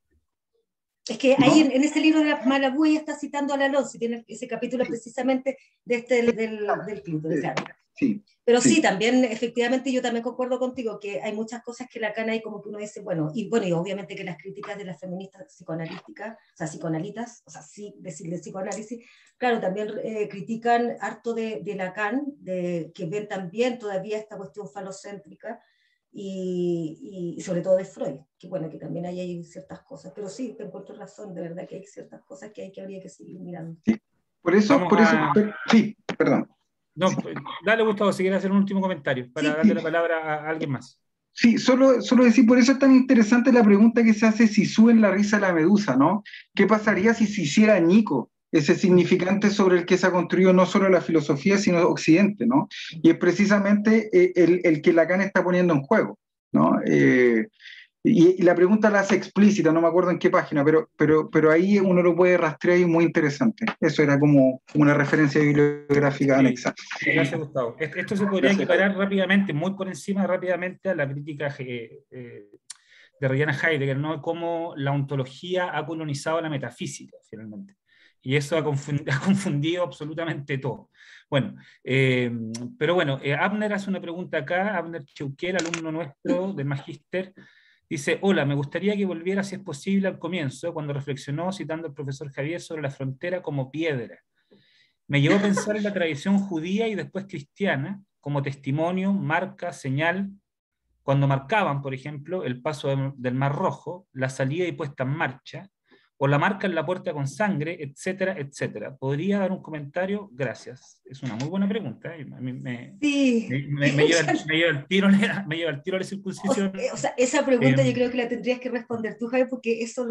Es que ¿no? ahí en ese libro de Malabú ella está citando a la Alonso, tiene ese capítulo precisamente de del Clinton, claro. Sí, pero sí, también, efectivamente, yo también concuerdo contigo que hay muchas cosas que Lacan hay como que uno dice, bueno, y obviamente que las críticas de las feministas psicoanalíticas, o sea, psicoanalitas, o sea, sí, decirle psicoanálisis, claro, también critican harto de Lacan, que ven también todavía esta cuestión falocéntrica, y sobre todo de Freud, que bueno, que también hay ciertas cosas, pero sí, te encuentro razón, de verdad que hay ciertas cosas que habría que seguir mirando. sí. Vamos Por eso, a... sí, perdón. No, dale, Gustavo, si quieres hacer un último comentario para Sí, darle la palabra a alguien más. Sí, solo decir, por eso es tan interesante la pregunta que se hace si suben la risa a la medusa, ¿no? ¿Qué pasaría si se hiciera añico ese significante sobre el que se ha construido no solo la filosofía, sino Occidente, ¿no? Y es precisamente el que Lacan está poniendo en juego, ¿no? Y la pregunta la hace explícita, no me acuerdo en qué página, pero ahí uno lo puede rastrear y es muy interesante. Eso era como una referencia bibliográfica Sí, anexa. gracias, Gustavo. Esto se podría Gracias. equiparar rápidamente, muy por encima rápidamente a la crítica de Rihanna Heidegger, ¿no? Cómo la ontología ha colonizado la metafísica, finalmente. Y eso ha confundido absolutamente todo. Bueno, pero bueno, Abner hace una pregunta acá, Abner Cheuquer, alumno nuestro del Magíster, dice, hola, me gustaría que volviera, si es posible, al comienzo, cuando reflexionó citando al profesor Javier sobre la frontera como piedra. Me llevó a pensar en la tradición judía y después cristiana como testimonio, marca, señal, cuando marcaban, por ejemplo, el paso del Mar Rojo, la salida y puesta en marcha, o la marca en la puerta con sangre, etcétera, etcétera. ¿Podría dar un comentario? Gracias. Es una muy buena pregunta. A mí sí. me lleva el tiro, me lleva el tiro a la circuncisión. O sea, esa pregunta yo creo que la tendrías que responder tú, Javier, porque eso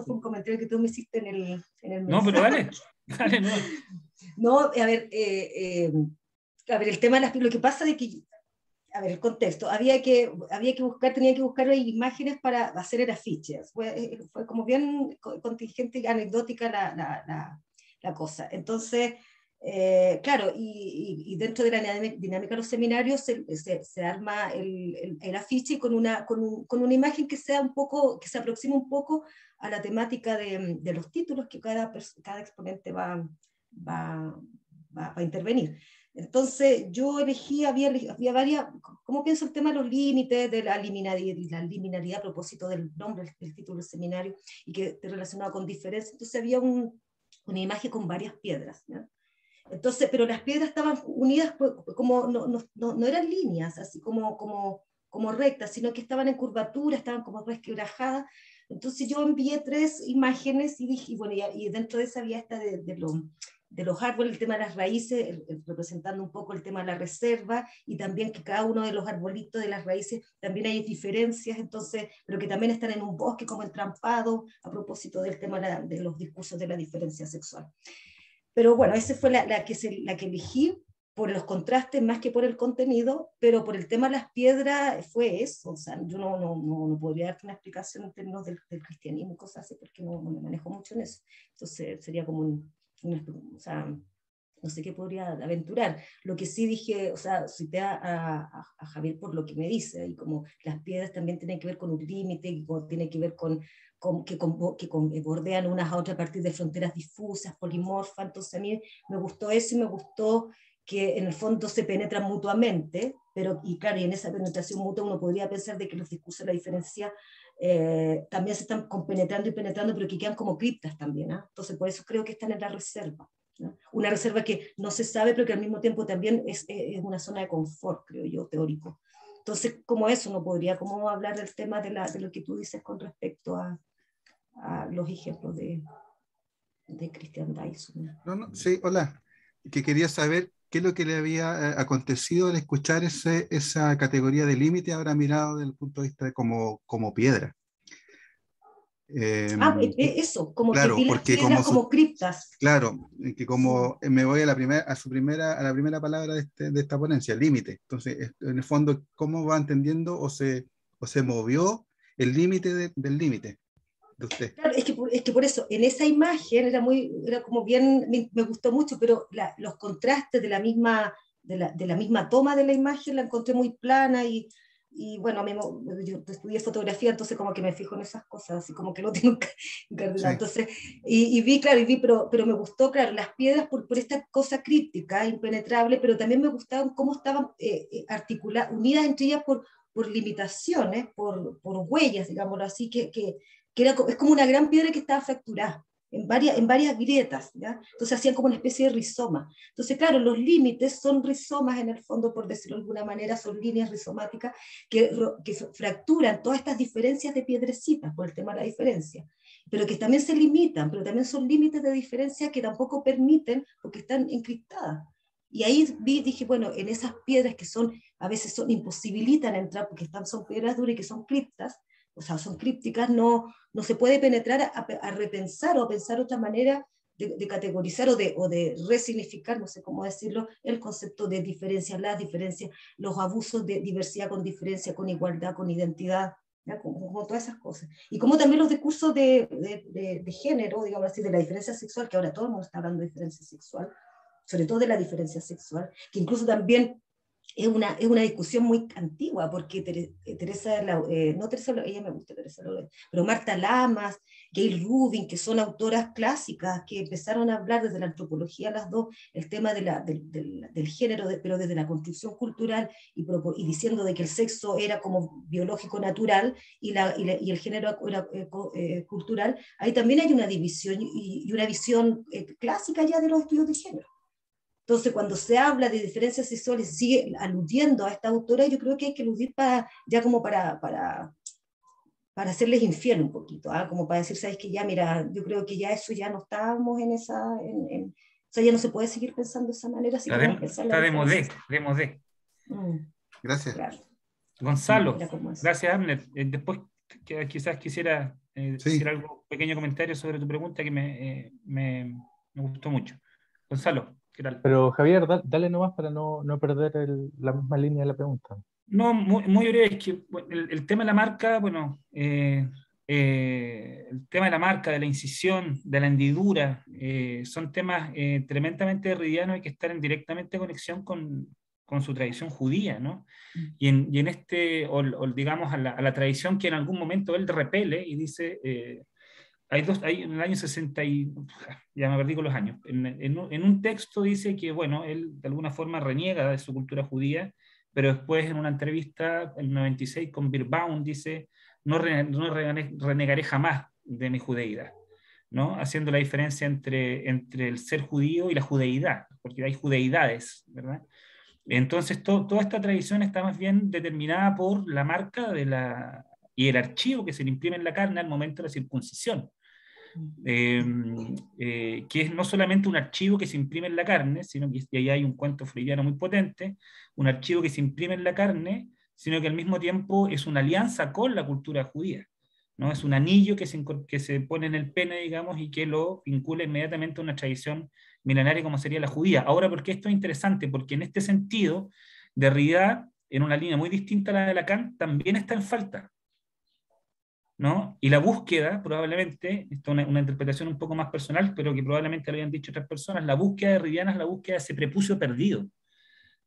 fue un comentario que tú me hiciste en el No, pero mensaje. dale, no. No, a ver, el tema de lo que pasa es que, a ver, el contexto, tenía que buscar imágenes para hacer el afiche. Fue como bien contingente y anecdótica la cosa. Entonces, claro, y dentro de la dinámica de los seminarios se arma el afiche con con una imagen que sea un poco, que se aproxime un poco a la temática de los títulos que cada exponente va a intervenir. Entonces yo había varias, ¿cómo pienso el tema de los límites, de la liminalidad a propósito del nombre del título del seminario y que te relacionaba con diferencias? Entonces había una imagen con varias piedras, ¿no? Entonces, pero las piedras estaban unidas como, no eran líneas, así como rectas, sino que estaban en curvatura, estaban como resquebrajadas. Entonces yo envié 3 imágenes y dije, bueno, y dentro de esa había esta de los árboles, el tema de las raíces, representando un poco el tema de la reserva, y también que cada uno de los arbolitos de las raíces también hay diferencias, entonces, pero que también están en un bosque como entrampado, a propósito del tema de los discursos de la diferencia sexual. Pero bueno, esa fue la que elegí por los contrastes más que por el contenido, pero por el tema de las piedras fue eso. O sea, yo no podría darte una explicación en términos del cristianismo y cosas así, porque no me manejo mucho en eso. Entonces sería como o sea, no sé qué podría aventurar. Lo que sí dije, o sea, cité a Javier por lo que me dice, y como las piedras también tienen que ver con un límite, y tiene que ver que bordean unas a otras a partir de fronteras difusas, polimorfas. Entonces a mí me gustó eso, y me gustó que en el fondo se penetran mutuamente, y claro, y en esa penetración mutua uno podría pensar de que los discursos de la diferencia también se están compenetrando y penetrando, pero que quedan como criptas también, ¿eh? Entonces por eso creo que están en la reserva, ¿no? Una reserva que no se sabe, pero que al mismo tiempo también es una zona de confort, creo yo, teórico. Entonces, como eso, no podría como hablar del tema de lo que tú dices con respecto a los ejemplos de cristiandad. No, sí, hola, que quería saber qué es lo que le había acontecido al escuchar esa categoría de límite ahora mirado desde el punto de vista de como piedra. Eso, como claro, que vi las porque piedras como criptas. Claro, que como me voy a la primera palabra de esta ponencia, límite. Entonces, en el fondo, ¿cómo va entendiendo o se movió el límite del límite de usted? Claro, es que por eso, en esa imagen era como bien, me gustó mucho, pero los contrastes de la misma toma de la imagen la encontré muy plana, y y bueno, yo estudié fotografía, entonces como que me fijo en esas cosas, así como que lo tengo encardelado. Entonces, y vi, claro, pero me gustó, claro, las piedras por esta cosa críptica, impenetrable, pero también me gustaban cómo estaban unidas entre ellas por limitaciones, por huellas, digámoslo así, es como una gran piedra que estaba fracturada en varias grietas, ¿ya? Entonces hacían como una especie de rizoma. Entonces, claro, los límites son rizomas en el fondo, por decirlo de alguna manera, son líneas rizomáticas que fracturan todas estas diferencias de piedrecitas por el tema de la diferencia, pero que también se limitan, pero también son límites de diferencia que tampoco permiten, porque están encriptadas. Y ahí dije, bueno, en esas piedras que a veces imposibilitan entrar, porque son piedras duras y que son criptas, o sea, son crípticas, no se puede penetrar a repensar o a pensar otra manera de categorizar o de resignificar, no sé cómo decirlo, el concepto de diferencia, las diferencias, los abusos de diversidad con diferencia, con igualdad, con identidad, como todas esas cosas. Y como también los discursos de género, digamos así, de la diferencia sexual, que ahora todo el mundo está hablando de diferencia sexual, sobre todo de la diferencia sexual, que incluso también es una discusión muy antigua, porque no Teresa, ella me gusta Teresa, pero Marta Lamas, Gail Rubin, que son autoras clásicas, que empezaron a hablar desde la antropología las dos, el tema del género, pero desde la construcción cultural, y diciendo de que el sexo era como biológico natural, y el género era cultural. Ahí también hay una división y una visión clásica ya de los estudios de género. Entonces, cuando se habla de diferencias sexuales y sigue aludiendo a esta autora, yo creo que hay que aludir ya como para hacerles infiel un poquito, como para decir, ¿sabes qué? Ya, mira, yo creo que ya eso ya no estábamos en esa... o sea, ya no se puede seguir pensando de esa manera, así que vamos a pensar la diferencia. De modé. Gracias. Claro. Gonzalo, gracias, Abner. Después quizás quisiera decir algo, pequeño comentario sobre tu pregunta que me gustó mucho. Gonzalo, ¿qué tal? Pero Javier, dale nomás para no perder la misma línea de la pregunta. No, muy breve, es que el tema de la marca, bueno, el tema de la marca, de la incisión, de la hendidura, son temas tremendamente derridianos y que están en directamente conexión con su tradición judía, ¿no? Y en o digamos, a la tradición que en algún momento él repele y dice... hay en el año 60 ya me perdí con los años, en un texto dice que, bueno, él de alguna forma reniega de su cultura judía, pero después en una entrevista, en el 96, con Birbaum, dice, no renegaré jamás de mi judeidad, ¿no? Haciendo la diferencia entre el ser judío y la judeidad, porque hay judeidades, ¿verdad? Entonces, toda esta tradición está más bien determinada por la marca y el archivo que se le imprime en la carne al momento de la circuncisión. Que es no solamente un archivo que se imprime en la carne, sino que y ahí hay un cuento freudiano muy potente, un archivo que se imprime en la carne, sino que al mismo tiempo es una alianza con la cultura judía, ¿no? Es un anillo que se pone en el pene, digamos, y que lo vincula inmediatamente a una tradición milenaria como sería la judía. Ahora, ¿por qué esto es interesante? Porque en este sentido, Derrida, en una línea muy distinta a la de Lacan, también está en falta, ¿no? Y la búsqueda, probablemente, esto es una interpretación un poco más personal, pero que probablemente lo hayan dicho otras personas, la búsqueda de derridiana es la búsqueda de ese prepucio perdido,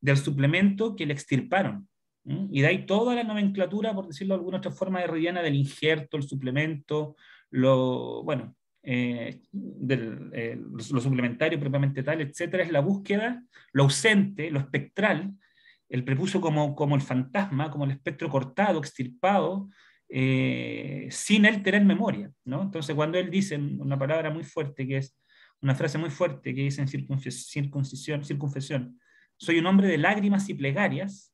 del suplemento que le extirparon. Y de ahí toda la nomenclatura, por decirlo de alguna otra forma, derridiana del injerto, el suplemento, lo suplementario propiamente tal, etcétera, es la búsqueda, lo ausente, lo espectral, el prepucio como el fantasma, como el espectro cortado, extirpado, sin él tener memoria, ¿no? Entonces, cuando él dice una palabra muy fuerte, que es una frase muy fuerte que dice en circunfesión, soy un hombre de lágrimas y plegarias,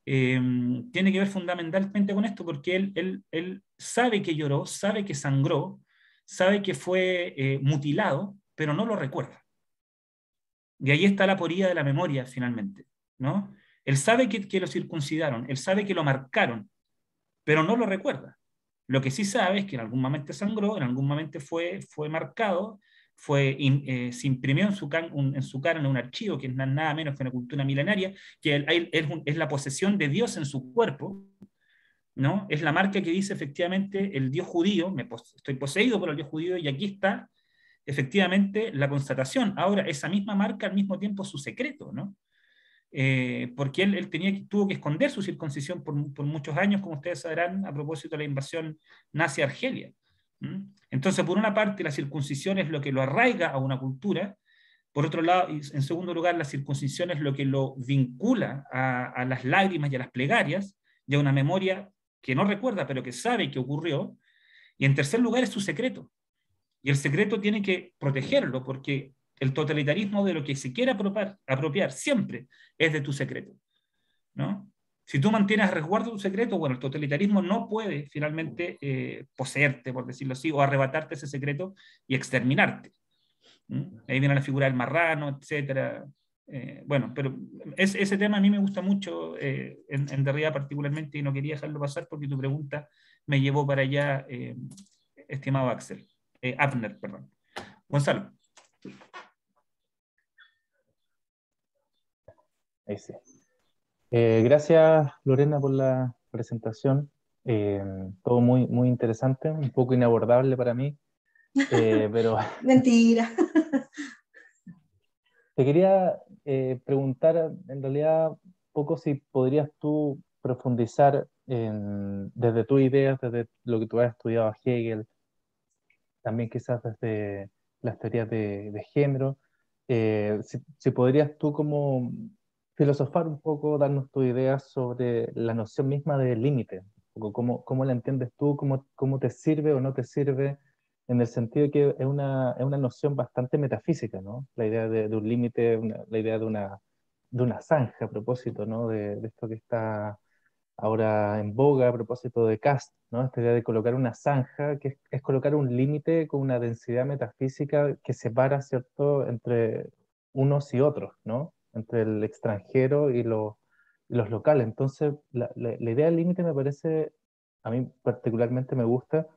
tiene que ver fundamentalmente con esto, porque él sabe que lloró, sabe que sangró, sabe que fue mutilado, pero no lo recuerda. Y ahí está la aporía de la memoria, finalmente, ¿no? Él sabe que lo circuncidaron, él sabe que lo marcaron, pero no lo recuerda. Lo que sí sabe es que en algún momento sangró, en algún momento fue marcado, se imprimió en su carne un archivo que es nada menos que una cultura milenaria, que es la posesión de Dios en su cuerpo, ¿no? Es la marca que dice efectivamente el Dios judío, estoy poseído por el Dios judío, y aquí está efectivamente la constatación. Ahora, esa misma marca al mismo tiempo su secreto, ¿no? porque él tuvo que esconder su circuncisión por muchos años, como ustedes sabrán, a propósito de la invasión nazi a Argelia. Entonces, por una parte, la circuncisión es lo que lo arraiga a una cultura. Por otro lado, y en segundo lugar, la circuncisión es lo que lo vincula a las lágrimas y a las plegarias, y a una memoria que no recuerda, pero que sabe que ocurrió. Y en tercer lugar, es su secreto. Y el secreto tiene que protegerlo, porque el totalitarismo de lo que se quiere apropiar siempre es de tu secreto, ¿no? Si tú mantienes a resguardo tu secreto, bueno, el totalitarismo no puede finalmente poseerte, por decirlo así, o arrebatarte ese secreto y exterminarte. Ahí viene la figura del marrano, etc. Bueno, pero ese tema a mí me gusta mucho, en Derrida particularmente, y no quería dejarlo pasar porque tu pregunta me llevó para allá, estimado Axel. Abner, perdón. Gonzalo. Ahí sí. Gracias, Lorena, por la presentación. Todo muy, muy interesante, un poco inabordable para mí, pero Mentira. te quería preguntar, en realidad, un poco si podrías tú profundizar desde tus ideas, desde lo que tú has estudiado a Hegel, también quizás desde las teorías de género, si podrías tú como filosofar un poco, darnos tus ideas sobre la noción misma de límite, un poco cómo la entiendes tú, cómo te sirve o no te sirve, en el sentido de que es una noción bastante metafísica, ¿no? La idea de un límite, la idea de una zanja a propósito, ¿no? De esto que está ahora en boga a propósito de Kast, ¿no? Esta idea de colocar una zanja, que es colocar un límite con una densidad metafísica que separa, ¿cierto?, entre unos y otros, ¿no? Entre el extranjero y los locales. Entonces, la idea del límite me parece, a mí particularmente me gusta,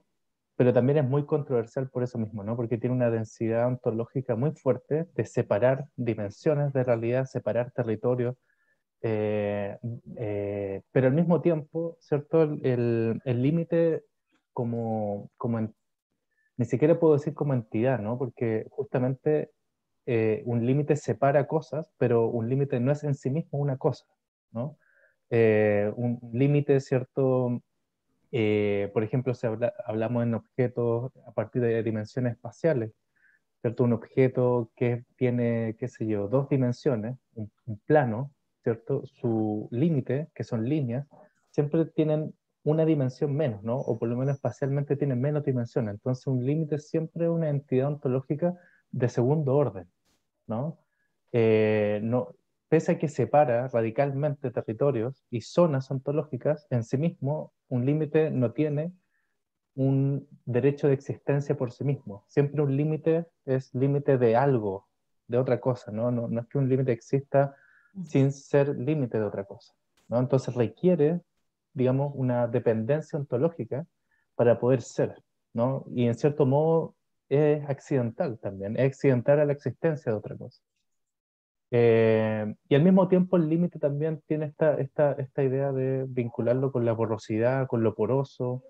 pero también es muy controversial por eso mismo, ¿no? Porque tiene una densidad ontológica muy fuerte de separar dimensiones de realidad, separar territorios, eh, pero al mismo tiempo, ¿cierto? El límite ni siquiera puedo decir como entidad, ¿no? Porque justamente un límite separa cosas, pero un límite no es en sí mismo una cosa, ¿no? Un límite, ¿cierto? Por ejemplo, si hablamos en objetos a partir de dimensiones espaciales, ¿cierto? Un objeto que tiene, qué sé yo, dos dimensiones, un plano, ¿cierto? Su límite, que son líneas, siempre tienen una dimensión menos, ¿no? O por lo menos espacialmente tienen menos dimensiones. Entonces un límite es siempre una entidad ontológica de segundo orden, ¿no? No, pese a que separa radicalmente territorios y zonas ontológicas, en sí mismo un límite no tiene un derecho de existencia por sí mismo. Siempre un límite es límite de algo, de otra cosa, ¿no? No es que un límite exista sin ser límite de otra cosa, ¿no? Entonces requiere, digamos, una dependencia ontológica para poder ser, ¿no? Y en cierto modo es accidental también, es accidental a la existencia de otra cosa. Y al mismo tiempo el límite también tiene esta idea de vincularlo con la porosidad, con lo poroso,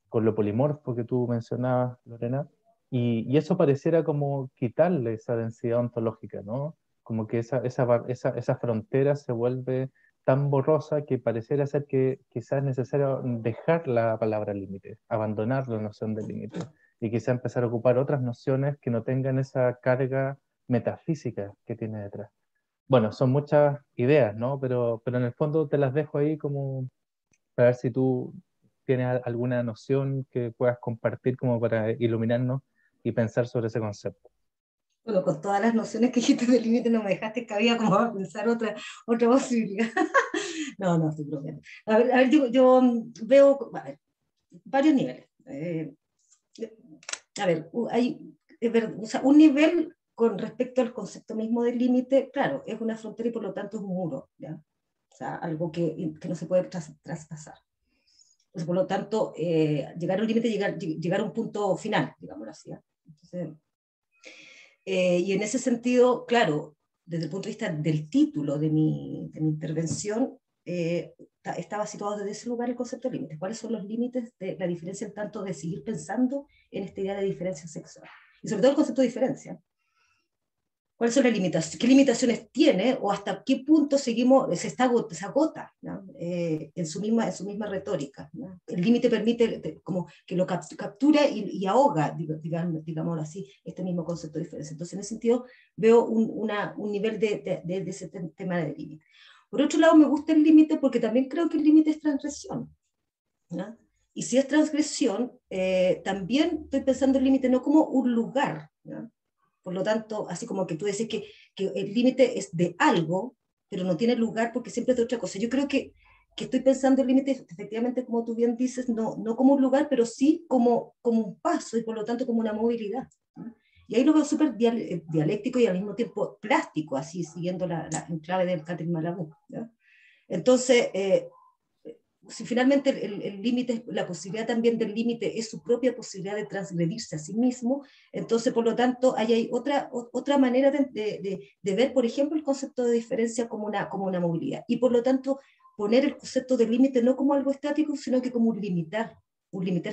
con lo polimorfo que tú mencionabas, Lorena, y eso pareciera como quitarle esa densidad ontológica, ¿no? Como que esa frontera se vuelve tan borrosa que pareciera ser que quizás es necesario dejar la palabra límite, abandonar la noción de límite, y quizás empezar a ocupar otras nociones que no tengan esa carga metafísica que tiene detrás. Bueno, son muchas ideas, ¿no? Pero en el fondo te las dejo ahí como para ver si tú tienes alguna noción que puedas compartir como para iluminarnos y pensar sobre ese concepto. Bueno, con todas las nociones que dijiste del límite no me dejaste cabida como a pensar otra posibilidad. No, estoy bromeando. A ver, yo veo varios niveles. A ver, o sea, un nivel con respecto al concepto mismo del límite, claro, es una frontera y por lo tanto es un muro, ¿ya? O sea, algo que no se puede traspasar. Entonces, por lo tanto, llegar a un límite, llegar a un punto final, digámoslo así. ¿Ya? Entonces, y en ese sentido, claro, desde el punto de vista del título de mi intervención, estaba situado desde ese lugar el concepto de límites. ¿Cuáles son los límites de la diferencia en tanto de seguir pensando en esta idea de diferencia sexual? Y sobre todo el concepto de diferencia. ¿Cuáles son las limitaciones? ¿Qué limitaciones tiene o hasta qué punto se agota, ¿no? En su misma retórica, ¿no? El límite permite como que lo captura y ahoga, digamos así, este mismo concepto de diferencia. Entonces, en ese sentido, veo un nivel de ese tema de límite. Por otro lado, me gusta el límite porque también creo que el límite es transgresión, ¿no? Y si es transgresión, también estoy pensando el límite no como un lugar, ¿no? Por lo tanto, así como que tú decís que el límite es de algo, pero no tiene lugar porque siempre es de otra cosa. Yo creo que estoy pensando el límite, efectivamente, como tú bien dices, no como un lugar, pero sí como un paso y por lo tanto como una movilidad, ¿no? Y ahí lo veo súper dialéctico y al mismo tiempo plástico, así siguiendo la clave del Catherine Malabou, ¿no? Entonces, si finalmente el límite, la posibilidad también del límite es su propia posibilidad de transgredirse a sí mismo, entonces por lo tanto hay otra manera de ver, por ejemplo, el concepto de diferencia como una movilidad, y por lo tanto poner el concepto de límite no como algo estático, sino que como un limitar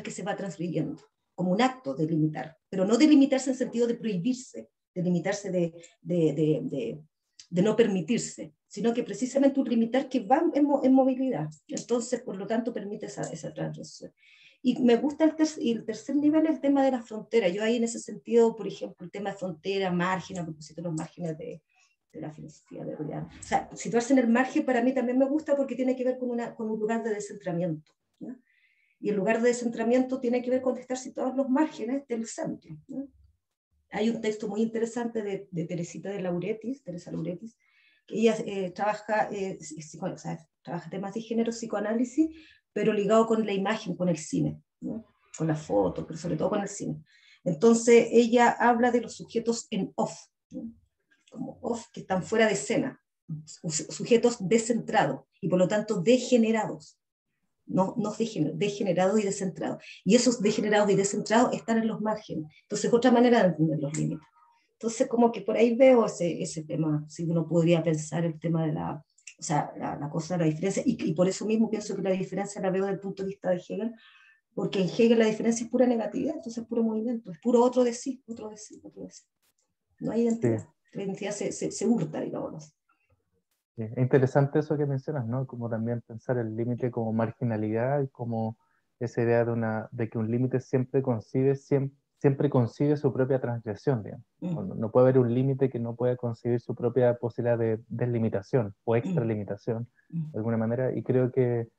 que se va transgrediendo, como un acto de limitar, pero no de limitarse en sentido de prohibirse, de limitarse de no permitirse, sino que precisamente un limitar que va en movilidad. Entonces, por lo tanto, permite esa transgresión. Y me gusta el tercer nivel, el tema de la frontera. Yo ahí en ese sentido, por ejemplo, el tema de frontera, margen, a propósito de los márgenes de la filosofía de Derrida. O sea, situarse en el margen para mí también me gusta porque tiene que ver con un lugar de descentramiento, ¿no? Y el lugar de descentramiento tiene que ver con estar situados los márgenes del centro, ¿no? Hay un texto muy interesante de Teresa Lauretis, que ella trabaja temas de género, psicoanálisis, pero ligado con la imagen, con el cine, ¿no? Con la foto, pero sobre todo con el cine. Entonces ella habla de los sujetos en off, ¿no? Como off, que están fuera de escena, sujetos descentrados y por lo tanto degenerados. No degenerados y descentrados. Y esos degenerados y descentrados están en los márgenes. Entonces, otra manera de entender los límites. Entonces, como que por ahí veo ese tema, si uno podría pensar el tema de la cosa de la diferencia, y por eso mismo pienso que la diferencia la veo desde el punto de vista de Hegel, porque en Hegel la diferencia es pura negatividad, entonces es puro movimiento, es puro otro de sí. No hay identidad. Sí. La identidad se hurta, digamos. Es interesante eso que mencionas, ¿no? Como también pensar el límite como marginalidad y como esa idea de que un límite siempre concibe su propia transgresión, digamos. No puede haber un límite que no pueda concebir su propia posibilidad de deslimitación o extralimitación, de alguna manera. Y creo que,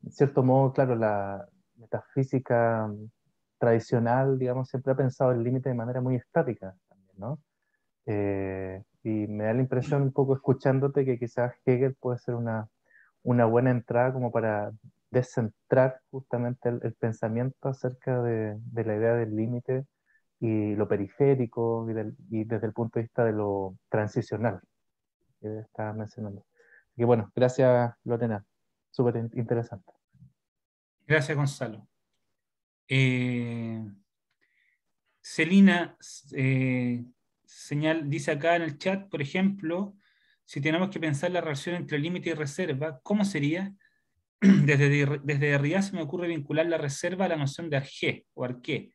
en cierto modo, claro, la metafísica tradicional, digamos, siempre ha pensado el límite de manera muy estática también, ¿no? Y me da la impresión un poco escuchándote que quizás Hegel puede ser una buena entrada como para descentrar justamente el pensamiento acerca de la idea del límite y lo periférico y desde el punto de vista de lo transicional que estaba mencionando. Y bueno, gracias Lorena, súper interesante. Gracias Gonzalo. Celina dice acá en el chat, por ejemplo, si tenemos que pensar la relación entre límite y reserva, ¿cómo sería? Desde Derrida se me ocurre vincular la reserva a la noción de arjé o arqué,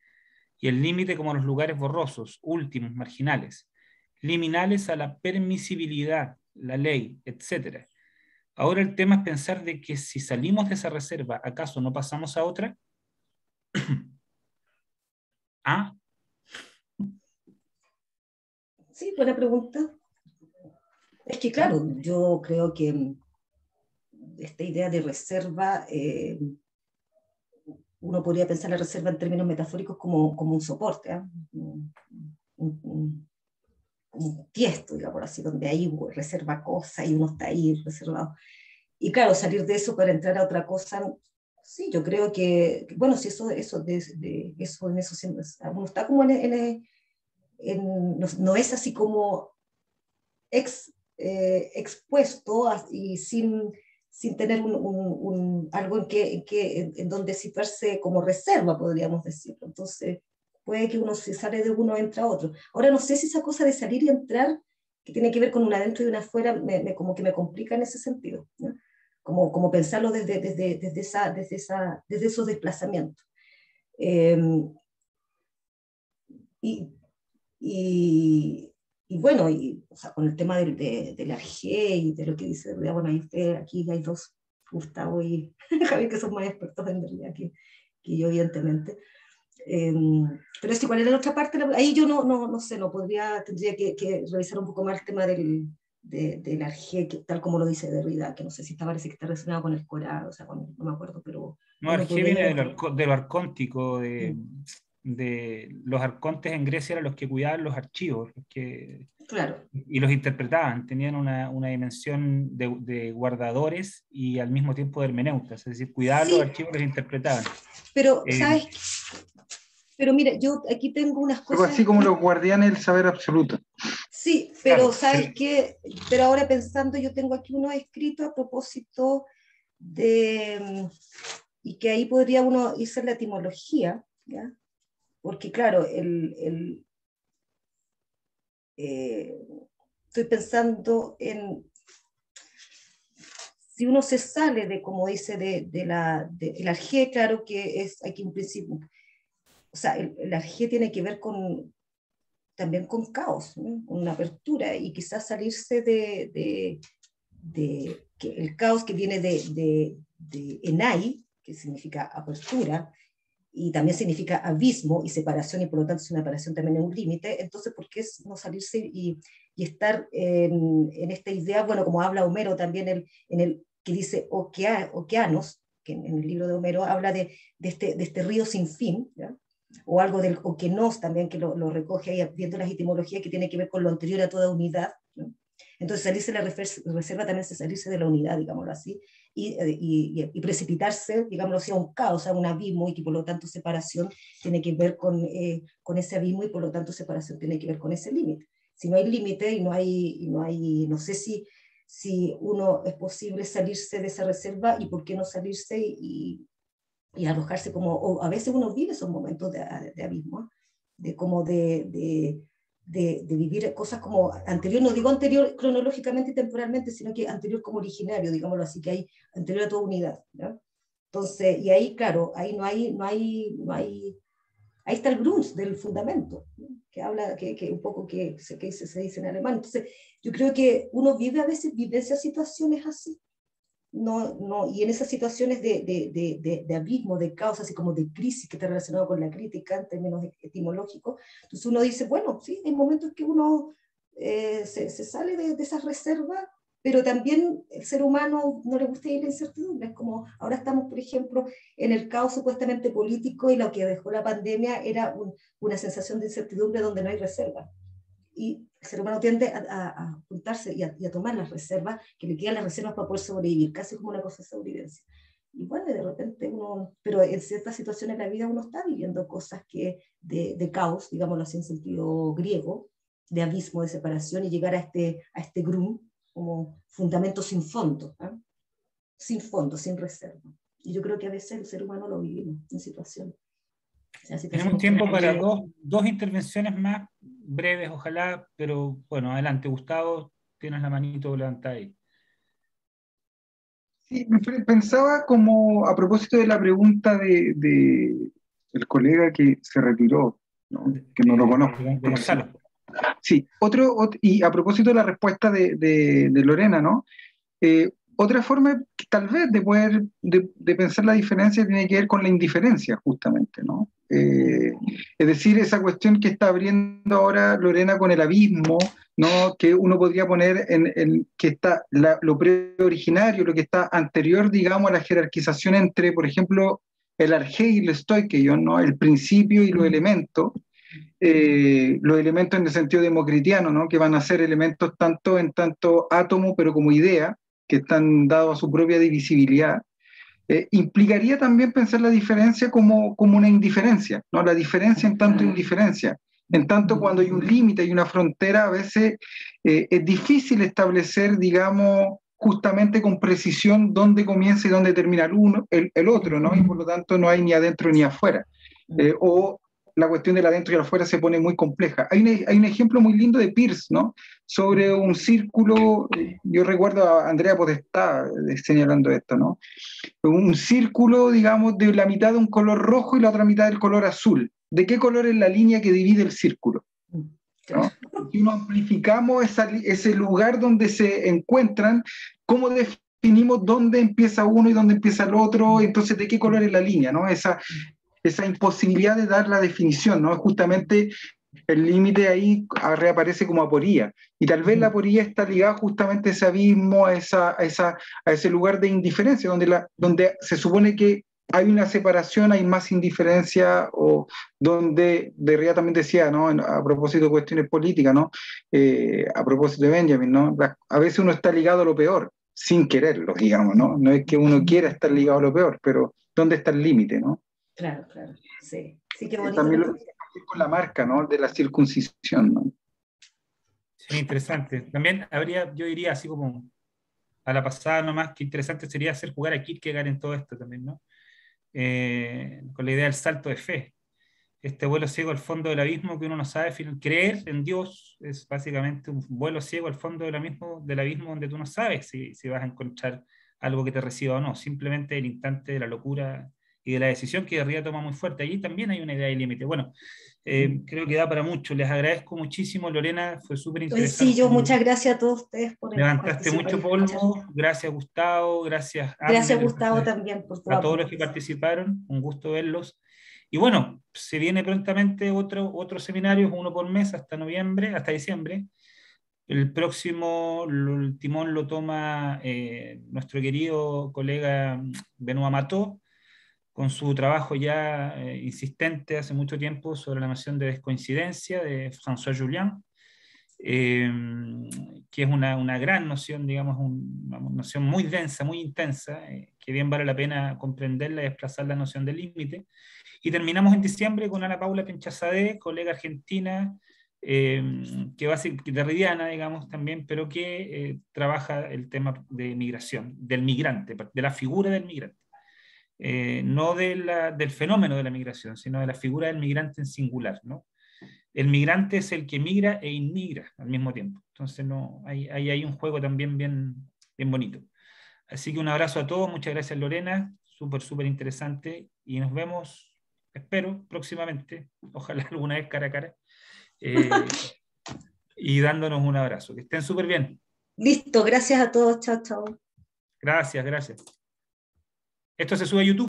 y el límite como los lugares borrosos, últimos, marginales, liminales a la permisibilidad, la ley, etc. Ahora el tema es pensar de que si salimos de esa reserva, ¿acaso no pasamos a otra? ¿Ah? Sí, buena pregunta. Es que claro, yo creo que esta idea de reserva, uno podría pensar la reserva en términos metafóricos como un soporte, ¿eh? Un tiesto, digamos así, donde ahí reserva cosas y uno está ahí reservado. Y claro, salir de eso para entrar a otra cosa, sí, yo creo que bueno, si eso uno está como no es así como expuesto y sin tener algo en donde situarse como reserva, podríamos decirlo. Entonces, puede que uno se sale de uno, entra a otro. Ahora, no sé si esa cosa de salir y entrar, que tiene que ver con un adentro y un afuera, como que me complica en ese sentido, ¿no? Como pensarlo desde esos desplazamientos. Y bueno, o sea, con el tema del Arjé y de lo que dice, bueno, aquí hay dos, Gustavo y Javier, que son más expertos en realidad que yo, evidentemente. Pero es igual, en la otra parte, ahí yo no sé, tendría que revisar un poco más el tema del Arjé, tal como lo dice Derrida, que no sé si parece que está relacionado con el coral, o sea, no me acuerdo, pero... No, Arjé viene de lo arcóntico, de los arcontes en Grecia eran los que cuidaban los archivos, claro. Y los interpretaban, tenían una dimensión de guardadores y al mismo tiempo de hermeneutas, es decir, cuidaban los archivos y los interpretaban. Pero, ¿sabes? Pero mira, yo aquí tengo unas cosas... Algo así como los guardianes del saber absoluto. Sí, pero ¿sabes qué? Pero ahora pensando, yo tengo aquí uno escrito a propósito y que ahí podría uno irse a la etimología, ¿ya? Porque claro, estoy pensando en, si uno se sale de, como dice, el Arjé, claro que es aquí un principio, o sea, el Arjé tiene que ver también con caos, ¿no? Con una apertura, y quizás salirse de el caos que viene de Enai, que significa apertura, y también significa abismo y separación, y por lo tanto es una separación también en un límite. Entonces, ¿por qué no salirse y estar en esta idea, bueno, como habla Homero también, que dice Okeanos, que en el libro de Homero habla de este río sin fin, ¿ya? O algo del Okenos también, que lo recoge ahí viendo las etimologías, que tiene que ver con lo anterior a toda unidad, ¿no? Entonces salirse de la reserva también es salirse de la unidad, digámoslo así, y precipitarse, digámoslo así, a un caos, a un abismo, y que por lo tanto separación tiene que ver con ese abismo, y por lo tanto separación tiene que ver con ese límite. Si no hay límite y no hay, no sé si uno es posible salirse de esa reserva, y por qué no salirse y arrojarse o a veces uno vive esos momentos de abismo, de vivir cosas como anterior, no digo anterior cronológicamente y temporalmente, sino que anterior como originario, digámoslo así, que hay anterior a toda unidad, ¿no? Entonces, y ahí, claro, ahí ahí está el Grunz del fundamento, ¿no? Que habla, que un poco que se dice en alemán. Entonces, yo creo que uno a veces vive esas situaciones así. Y en esas situaciones de abismo, de caos, así como de crisis, que está relacionado con la crítica en términos etimológicos, entonces uno dice, bueno, sí, hay momentos que uno se sale de esas reservas, pero también el ser humano no le gusta ir la incertidumbre. Es como ahora estamos, por ejemplo, en el caos supuestamente político, y lo que dejó la pandemia era una sensación de incertidumbre donde no hay reserva. Y el ser humano tiende a juntarse y a tomar las reservas, que le quedan las reservas para poder sobrevivir, casi como una cosa de sobrevivencia. Y bueno, de repente pero en ciertas situaciones de la vida uno está viviendo cosas de caos, digámoslo así en sentido griego, de abismo, de separación, y llegar a este grum como fundamento sin fondo, ¿eh? Sin fondo, sin reserva. Y yo creo que a veces el ser humano lo vivimos en situaciones. Tenemos tiempo para dos intervenciones más breves, ojalá, pero bueno, adelante, Gustavo, tienes la manito levantada ahí. Sí, pensaba como a propósito de la pregunta del colega que se retiró, ¿no? Que no lo conozco. De Gonzalo. Sí, y a propósito de la respuesta de Lorena, ¿no? Otra forma, tal vez, de pensar la diferencia tiene que ver con la indiferencia, justamente, ¿no? Es decir, esa cuestión que está abriendo ahora Lorena con el abismo, ¿no? Que uno podría poner que está lo pre-originario, lo que está anterior, digamos, a la jerarquización entre, por ejemplo, el Arjé y el Stoikeion, ¿no? El principio y los elementos en el sentido democritiano, ¿no? Que van a ser elementos tanto en tanto átomo, pero como idea, que están dados a su propia divisibilidad. Implicaría también pensar la diferencia como una indiferencia, ¿no? La diferencia en tanto indiferencia. En tanto, cuando hay un límite y una frontera, a veces es difícil establecer, digamos, justamente con precisión dónde comienza y dónde termina el otro, ¿no? Y por lo tanto no hay ni adentro ni afuera. O la cuestión del adentro y el afuera se pone muy compleja. Hay un ejemplo muy lindo de Peirce, ¿no? Sobre un círculo, yo recuerdo a Andrea Podestá señalando esto, ¿no? Un círculo, digamos, de la mitad de un color rojo y la otra mitad del color azul. ¿De qué color es la línea que divide el círculo? ¿No? si uno amplificamos ese lugar donde se encuentran, ¿cómo definimos dónde empieza uno y dónde empieza el otro? Entonces, ¿de qué color es la línea, ¿no? Esa imposibilidad de dar la definición, ¿no? Justamente el límite ahí reaparece como aporía. Y tal vez la aporía está ligada justamente a ese abismo, a ese lugar de indiferencia, donde se supone que hay una separación, hay más indiferencia, o donde Derrida también decía, ¿no? A propósito de cuestiones políticas, ¿no? A propósito de Benjamin, ¿no? A veces uno está ligado a lo peor, sin quererlo, digamos, ¿no? No es que uno quiera estar ligado a lo peor, pero ¿dónde está el límite, ¿no? Claro, sí. Sí, qué bonito. También lo con la marca, ¿no? De la circuncisión, ¿no? Sí, interesante. También yo diría así como a la pasada nomás, que interesante sería hacer jugar a Kierkegaard en todo esto también, ¿no? Con la idea del salto de fe. Este vuelo ciego al fondo del abismo que uno no sabe, creer en Dios es básicamente un vuelo ciego al fondo del abismo donde tú no sabes si vas a encontrar algo que te reciba o no, simplemente el instante de la locura y de la decisión que Derrida toma muy fuerte. Allí también hay una idea de límite. Bueno, creo que da para mucho. Les agradezco muchísimo, Lorena, fue súper interesante. Sí, muchas gracias a todos ustedes por Levantaste mucho polvo. Gracias, Gustavo. Gracias, Abner. Gracias, Gustavo, también por tu a todos los que participaron. Un gusto verlos. Y bueno, se viene prontamente otro seminario, uno por mes, hasta diciembre. El timón lo toma nuestro querido colega Benoît Mató, con su trabajo ya insistente hace mucho tiempo sobre la noción de descoincidencia de François Julian, que es una gran noción, digamos, una noción muy densa, muy intensa, que bien vale la pena comprenderla y desplazar la noción del límite. Y terminamos en diciembre con Ana Paula Penchazadeh, colega argentina, que va a ser derridiana, digamos, también, pero que trabaja el tema de migración, del migrante, de la figura del migrante. No del fenómeno de la migración, sino de la figura del migrante en singular, ¿no? El migrante es el que migra e inmigra al mismo tiempo. Entonces, hay un juego también bien bonito. Así que un abrazo a todos, muchas gracias Lorena, súper interesante, y nos vemos, espero, próximamente, ojalá alguna vez cara a cara, y dándonos un abrazo. Que estén súper bien. Listo, gracias a todos, chao. Gracias. Esto se sube a YouTube.